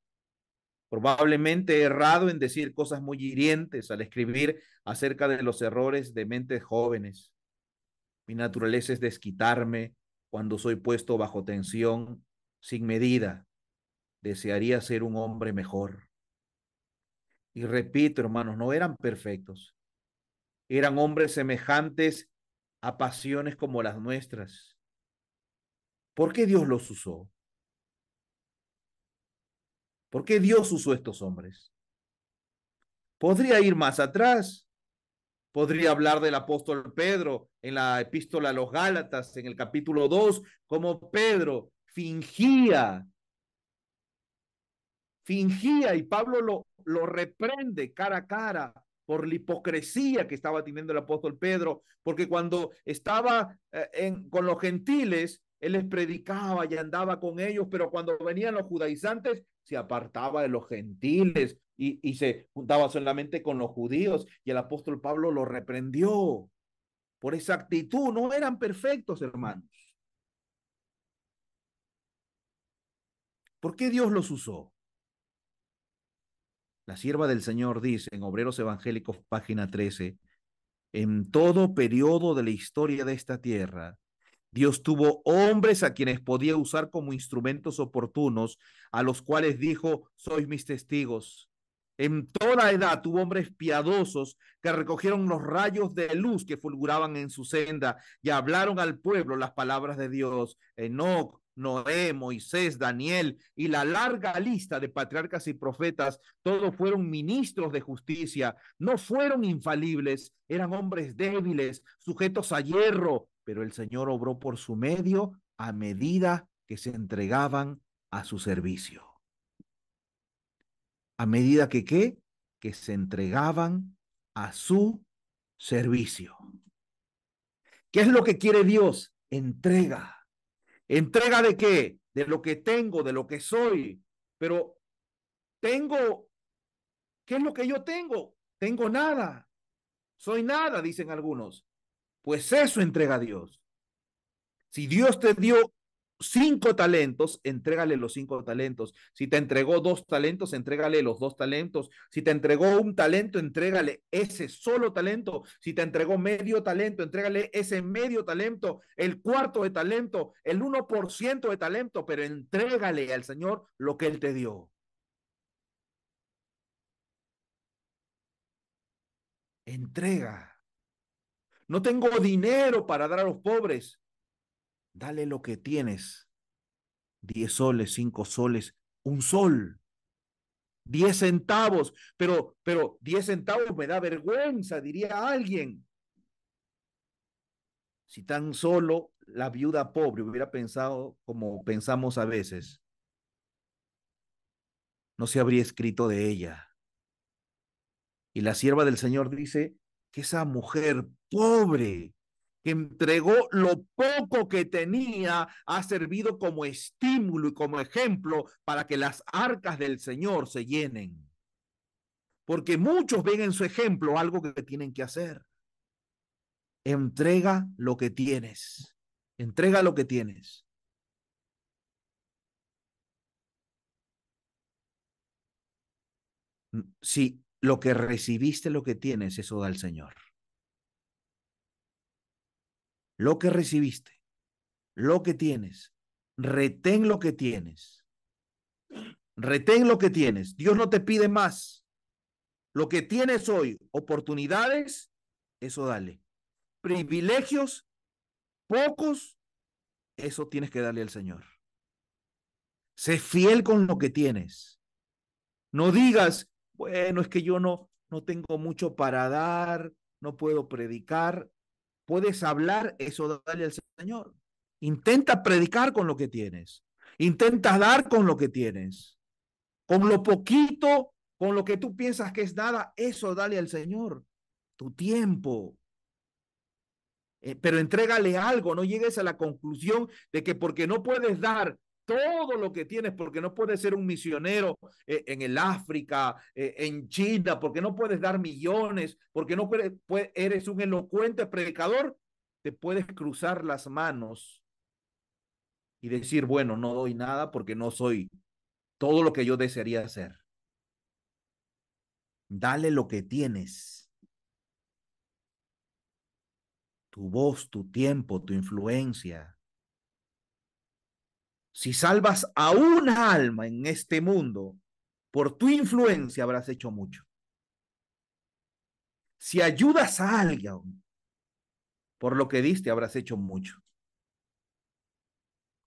Speaker 1: probablemente he errado en decir cosas muy hirientes al escribir acerca de los errores de mentes jóvenes. Mi naturaleza es desquitarme cuando soy puesto bajo tensión sin medida. desearía ser un hombre mejor. Y repito, hermanos, no eran perfectos. Eran hombres semejantes a pasiones como las nuestras. ¿Por qué Dios los usó? ¿Por qué Dios usó estos hombres? Podría ir más atrás. Podría hablar del apóstol Pedro en la epístola a los Gálatas, en el capítulo 2, como Pedro fingía y Pablo lo reprende cara a cara por la hipocresía que estaba teniendo el apóstol Pedro, porque cuando estaba con los gentiles, él les predicaba y andaba con ellos, pero cuando venían los judaizantes, se apartaba de los gentiles y se juntaba solamente con los judíos, y el apóstol Pablo lo reprendió por esa actitud. No eran perfectos, hermanos. ¿Por qué Dios los usó? La sierva del Señor dice en Obreros Evangélicos, página 13, en todo periodo de la historia de esta tierra, Dios tuvo hombres a quienes podía usar como instrumentos oportunos, a los cuales dijo, sois mis testigos. En toda edad tuvo hombres piadosos que recogieron los rayos de luz que fulguraban en su senda y hablaron al pueblo las palabras de Dios. Enoc, Noé, Moisés, Daniel y la larga lista de patriarcas y profetas, todos fueron ministros de justicia, no fueron infalibles, eran hombres débiles, sujetos a hierro, pero el Señor obró por su medio a medida que se entregaban a su servicio. A medida que ¿qué? Que se entregaban a su servicio. ¿Qué es lo que quiere Dios? Entrega. ¿Entrega de qué? De lo que tengo, de lo que soy. Pero tengo, ¿qué es lo que yo tengo? Tengo nada. Soy nada, dicen algunos. Pues eso entrega a Dios. Si Dios te dio 5 talentos, entrégale los 5 talentos. Si te entregó 2 talentos, entrégale los 2 talentos. Si te entregó un talento, entrégale ese solo talento. Si te entregó medio talento, entrégale ese medio talento, el cuarto de talento, el 1% de talento, pero entrégale al Señor lo que Él te dio. Entrega. No tengo dinero para dar a los pobres. Dale lo que tienes. 10 soles, 5 soles, un sol. 10 centavos, pero 10 centavos me da vergüenza, diría alguien. Si tan solo la viuda pobre hubiera pensado como pensamos a veces, no se habría escrito de ella. Y la sierva del Señor dice que esa mujer pobre que entregó lo poco que tenía ha servido como estímulo y como ejemplo para que las arcas del Señor se llenen. Porque muchos ven en su ejemplo algo que tienen que hacer. Entrega lo que tienes. Entrega lo que tienes. Si lo que recibiste, lo que tienes, eso da al Señor. Lo que recibiste, lo que tienes, retén lo que tienes. Retén lo que tienes. Dios no te pide más. Lo que tienes hoy, oportunidades, eso dale. Privilegios, pocos, eso tienes que darle al Señor. Sé fiel con lo que tienes. No digas, bueno, es que yo no tengo mucho para dar, no puedo predicar. Puedes hablar, eso dale al Señor. Intenta predicar con lo que tienes. Intenta dar con lo que tienes. Con lo poquito, con lo que tú piensas que es nada, eso dale al Señor. Tu tiempo. Pero entrégale algo, no llegues a la conclusión de que porque no puedes dar todo lo que tienes, porque no puedes ser un misionero en el África, en China, porque no puedes dar millones, porque no eres un elocuente predicador, te puedes cruzar las manos y decir, bueno, no doy nada porque no soy todo lo que yo desearía hacer. Dale lo que tienes. Tu voz, tu tiempo, tu influencia. Si salvas a una alma en este mundo, por tu influencia habrás hecho mucho. Si ayudas a alguien, por lo que diste, habrás hecho mucho.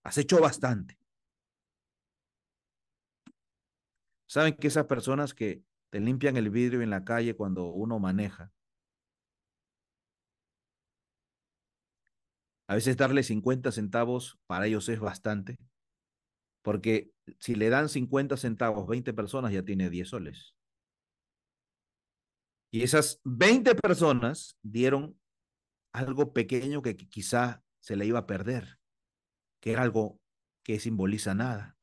Speaker 1: Has hecho bastante. ¿Saben que esas personas que te limpian el vidrio en la calle cuando uno maneja, a veces darle 50 centavos para ellos es bastante? Porque si le dan 50 centavos, 20 personas ya tiene 10 soles. Y esas 20 personas dieron algo pequeño que quizá se le iba a perder, que era algo que simboliza nada.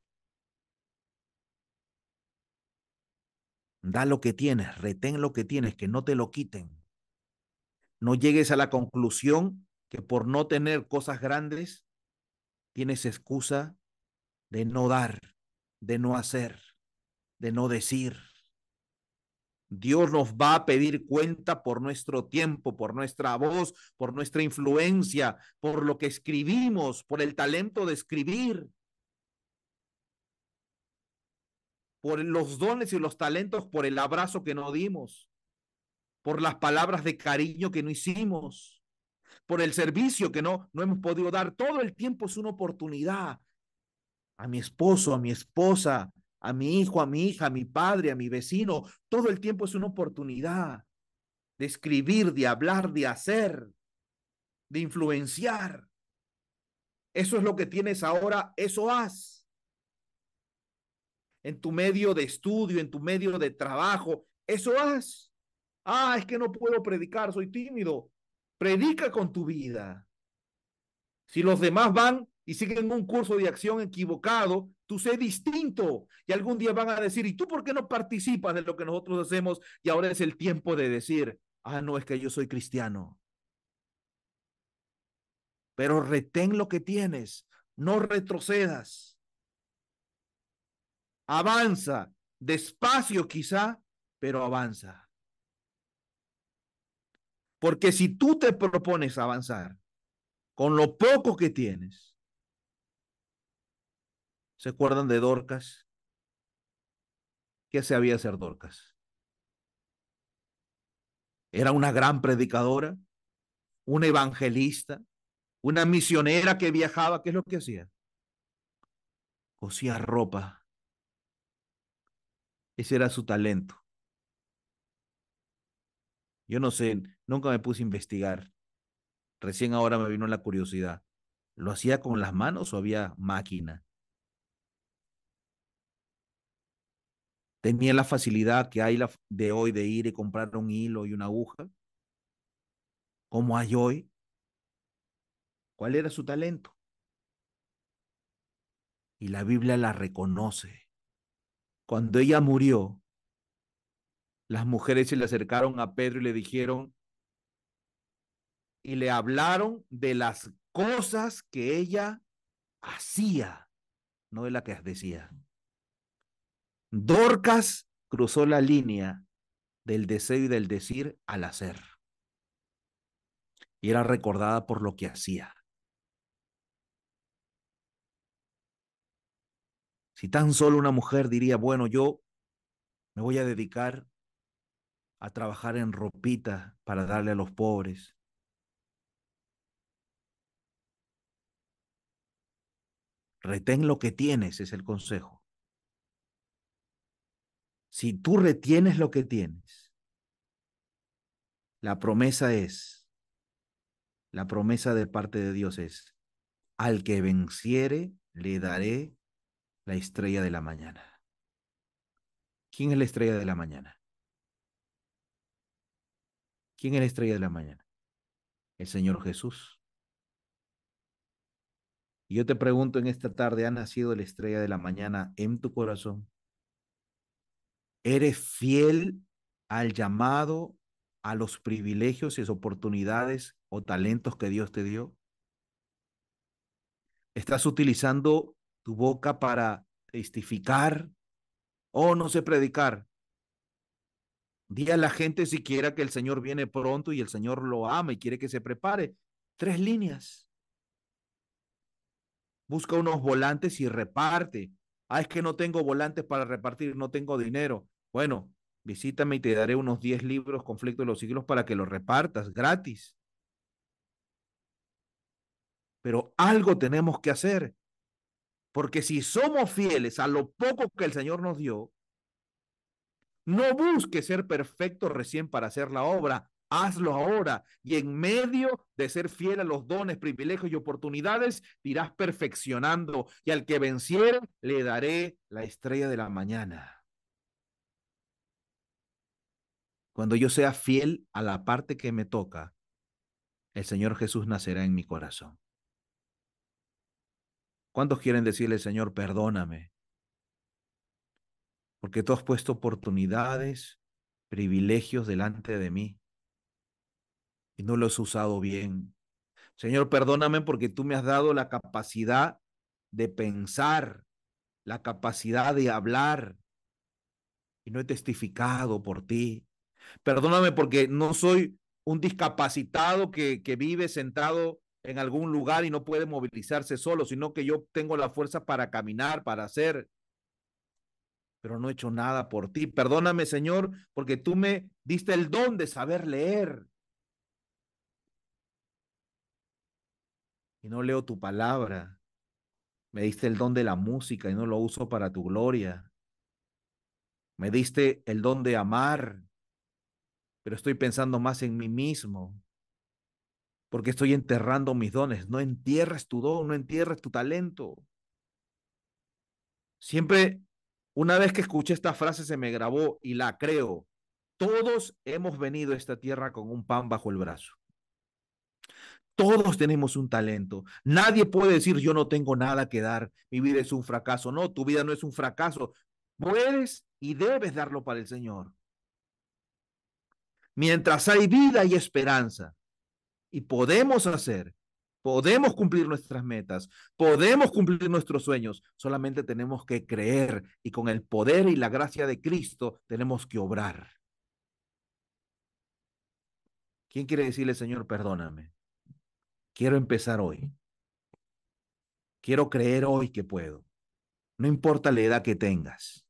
Speaker 1: Da lo que tienes, retén lo que tienes, que no te lo quiten. No llegues a la conclusión que por no tener cosas grandes tienes excusa de no dar, de no hacer, de no decir. Dios nos va a pedir cuenta por nuestro tiempo, por nuestra voz, por nuestra influencia, por lo que escribimos, por el talento de escribir, por los dones y los talentos, por el abrazo que no dimos, por las palabras de cariño que no hicimos, por el servicio que no hemos podido dar. Todo el tiempo es una oportunidad. A mi esposo, a mi esposa, a mi hijo, a mi hija, a mi padre, a mi vecino, todo el tiempo es una oportunidad de escribir, de hablar, de hacer, de influenciar. Eso es lo que tienes ahora, eso haz. En tu medio de estudio, en tu medio de trabajo, eso haz. Ah, es que no puedo predicar, soy tímido. Predica con tu vida. Si los demás van y siguen un curso de acción equivocado, tú sé distinto. Y algún día van a decir, ¿y tú por qué no participas de lo que nosotros hacemos? Y ahora es el tiempo de decir, ah, no, es que yo soy cristiano. Pero retén lo que tienes, no retrocedas. Avanza, despacio quizá, pero avanza. Porque si tú te propones avanzar con lo poco que tienes, ¿se acuerdan de Dorcas? ¿Qué sabía hacer Dorcas? Era una gran predicadora, una evangelista, una misionera que viajaba. ¿Qué es lo que hacía? Cosía ropa. Ese era su talento. Yo no sé, nunca me puse a investigar. Recién ahora me vino la curiosidad. ¿Lo hacía con las manos o había máquina? Tenía la facilidad que hay de hoy de ir y comprar un hilo y una aguja, como hay hoy. ¿Cuál era su talento? Y la Biblia la reconoce. Cuando ella murió, las mujeres se le acercaron a Pedro y le dijeron, y le hablaron de las cosas que ella hacía, no de las que decía. Dorcas cruzó la línea del deseo y del decir al hacer. Y era recordada por lo que hacía. Si tan solo una mujer diría, bueno, yo me voy a dedicar a trabajar en ropita para darle a los pobres. Retén lo que tienes, es el consejo. Si tú retienes lo que tienes, la promesa es, la promesa de parte de Dios es, al que venciere, le daré la estrella de la mañana. ¿Quién es la estrella de la mañana? ¿Quién es la estrella de la mañana? El Señor Jesús. Y yo te pregunto en esta tarde, ¿ha nacido la estrella de la mañana en tu corazón? ¿Eres fiel al llamado, a los privilegios y oportunidades o talentos que Dios te dio? ¿Estás utilizando tu boca para testificar o no sé predicar? Di a la gente siquiera que el Señor viene pronto y el Señor lo ama y quiere que se prepare. 3 líneas. busca unos volantes y reparte. Ah, es que no tengo volantes para repartir, no tengo dinero. Bueno, visítame y te daré unos 10 libros, Conflicto de los Siglos, para que los repartas gratis. Pero algo tenemos que hacer, porque si somos fieles a lo poco que el Señor nos dio, no busques ser perfecto recién para hacer la obra. Hazlo ahora y en medio de ser fiel a los dones, privilegios y oportunidades, te irás perfeccionando y al que venciere le daré la estrella de la mañana. Cuando yo sea fiel a la parte que me toca, el Señor Jesús nacerá en mi corazón. ¿Cuántos quieren decirle, Señor, perdóname? Porque tú has puesto oportunidades, privilegios delante de mí y no los he usado bien. Señor, perdóname porque tú me has dado la capacidad de pensar, la capacidad de hablar y no he testificado por ti. Perdóname porque no soy un discapacitado que vive sentado en algún lugar y no puede movilizarse solo, sino que yo tengo la fuerza para caminar, para hacer, pero no he hecho nada por ti. Perdóname, Señor, porque tú me diste el don de saber leer y no leo tu palabra. Me diste el don de la música y no lo uso para tu gloria. Me diste el don de amar, pero estoy pensando más en mí mismo, porque estoy enterrando mis dones. No entierres tu don, no entierres tu talento. Siempre, una vez que escuché esta frase, se me grabó y la creo. Todos hemos venido a esta tierra con un pan bajo el brazo. Todos tenemos un talento. Nadie puede decir yo no tengo nada que dar, mi vida es un fracaso. No, tu vida no es un fracaso. Puedes y debes darlo para el Señor. Mientras hay vida y esperanza y podemos cumplir nuestras metas, podemos cumplir nuestros sueños, solamente tenemos que creer y con el poder y la gracia de Cristo tenemos que obrar. ¿Quién quiere decirle, Señor, perdóname? Quiero empezar hoy. Quiero creer hoy que puedo. No importa la edad que tengas.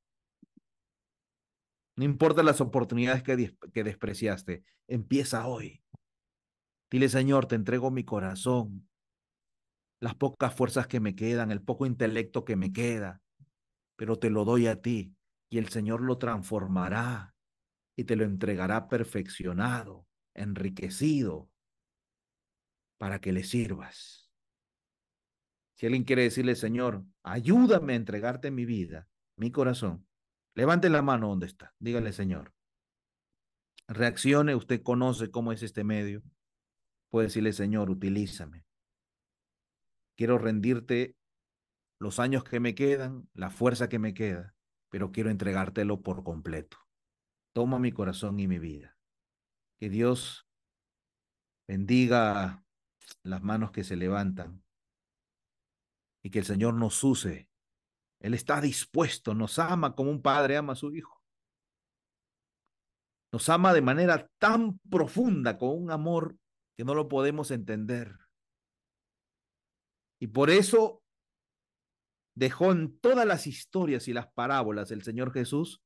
Speaker 1: No importa las oportunidades que despreciaste. Empieza hoy. Dile, Señor, te entrego mi corazón, las pocas fuerzas que me quedan, el poco intelecto que me queda, pero te lo doy a ti y el Señor lo transformará y te lo entregará perfeccionado, enriquecido, para que le sirvas. Si alguien quiere decirle, Señor, ayúdame a entregarte mi vida, mi corazón, levante la mano donde está. Dígale, Señor, reaccione, usted conoce cómo es este medio. Puede decirle, Señor, utilízame. Quiero rendirte los años que me quedan, la fuerza que me queda, pero quiero entregártelo por completo. Toma mi corazón y mi vida. Que Dios bendiga las manos que se levantan y que el Señor nos use. Él está dispuesto, nos ama como un padre ama a su hijo. Nos ama de manera tan profunda, con un amor que no lo podemos entender. Y por eso dejó en todas las historias y las parábolas el Señor Jesús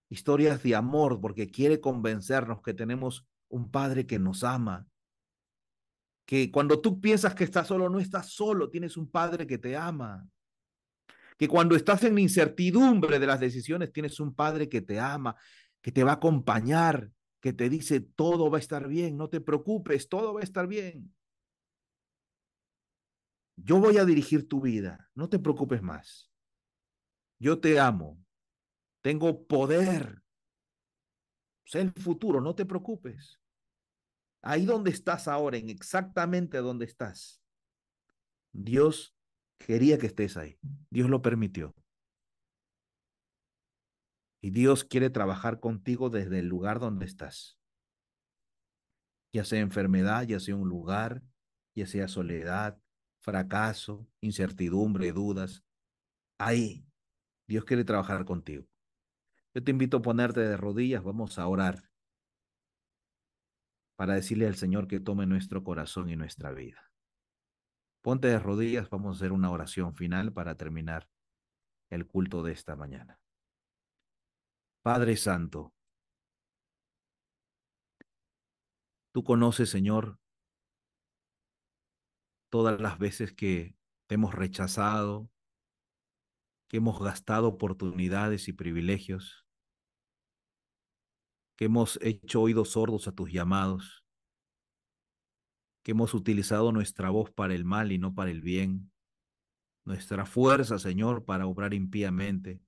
Speaker 1: historias de amor, porque quiere convencernos que tenemos un Padre que nos ama, que cuando tú piensas que estás solo, no estás solo, tienes un Padre que te ama, que cuando estás en la incertidumbre de las decisiones, tienes un Padre que te ama, que te va a acompañar, que te dice, todo va a estar bien, no te preocupes, todo va a estar bien. Yo voy a dirigir tu vida, no te preocupes más. Yo te amo, tengo poder, sé el futuro, no te preocupes. Ahí donde estás ahora, en exactamente donde estás, Dios quería que estés ahí. Dios lo permitió. Y Dios quiere trabajar contigo desde el lugar donde estás. Ya sea enfermedad, ya sea un lugar, ya sea soledad, fracaso, incertidumbre, dudas. Ahí Dios quiere trabajar contigo. Yo te invito a ponerte de rodillas, vamos a orar para decirle al Señor que tome nuestro corazón y nuestra vida. Ponte de rodillas, vamos a hacer una oración final para terminar el culto de esta mañana. Padre Santo, tú conoces, Señor, todas las veces que te hemos rechazado, que hemos gastado oportunidades y privilegios, que hemos hecho oídos sordos a tus llamados, que hemos utilizado nuestra voz para el mal y no para el bien, nuestra fuerza, Señor, para obrar impíamente.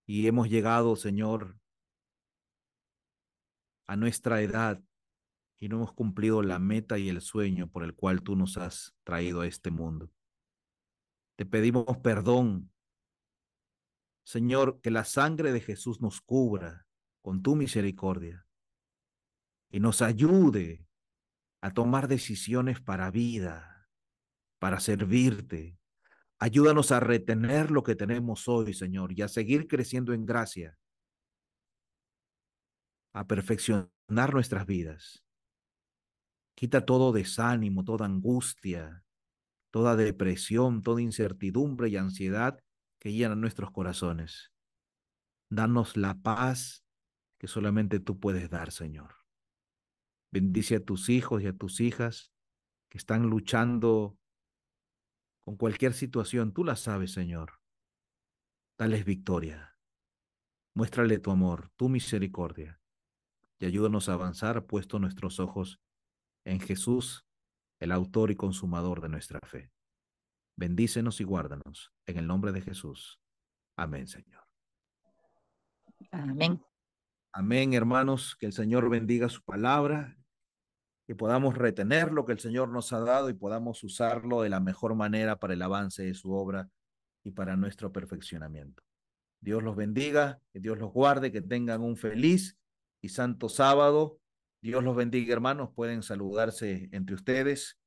Speaker 1: Y hemos llegado, Señor, a nuestra edad y no hemos cumplido la meta y el sueño por el cual tú nos has traído a este mundo. Te pedimos perdón, Señor, que la sangre de Jesús nos cubra con tu misericordia y nos ayude a tomar decisiones para vida, para servirte. Ayúdanos a retener lo que tenemos hoy, Señor, y a seguir creciendo en gracia, a perfeccionar nuestras vidas. Quita todo desánimo, toda angustia, toda depresión, toda incertidumbre y ansiedad que llenan nuestros corazones. Danos la paz que solamente tú puedes dar, Señor. Bendice a tus hijos y a tus hijas que están luchando con cualquier situación. Tú la sabes, Señor. Dales victoria. Muéstrale tu amor, tu misericordia y ayúdanos a avanzar puesto nuestros ojos en Jesús, el autor y consumador de nuestra fe. Bendícenos y guárdanos en el nombre de Jesús. Amén, Señor.
Speaker 2: Amén.
Speaker 1: Amén, hermanos. Que el Señor bendiga su palabra, que podamos retener lo que el Señor nos ha dado y podamos usarlo de la mejor manera para el avance de su obra y para nuestro perfeccionamiento. Dios los bendiga, que Dios los guarde, que tengan un feliz y santo sábado. Dios los bendiga, hermanos. Pueden saludarse entre ustedes.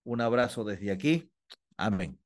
Speaker 1: Un abrazo desde aquí. Amén.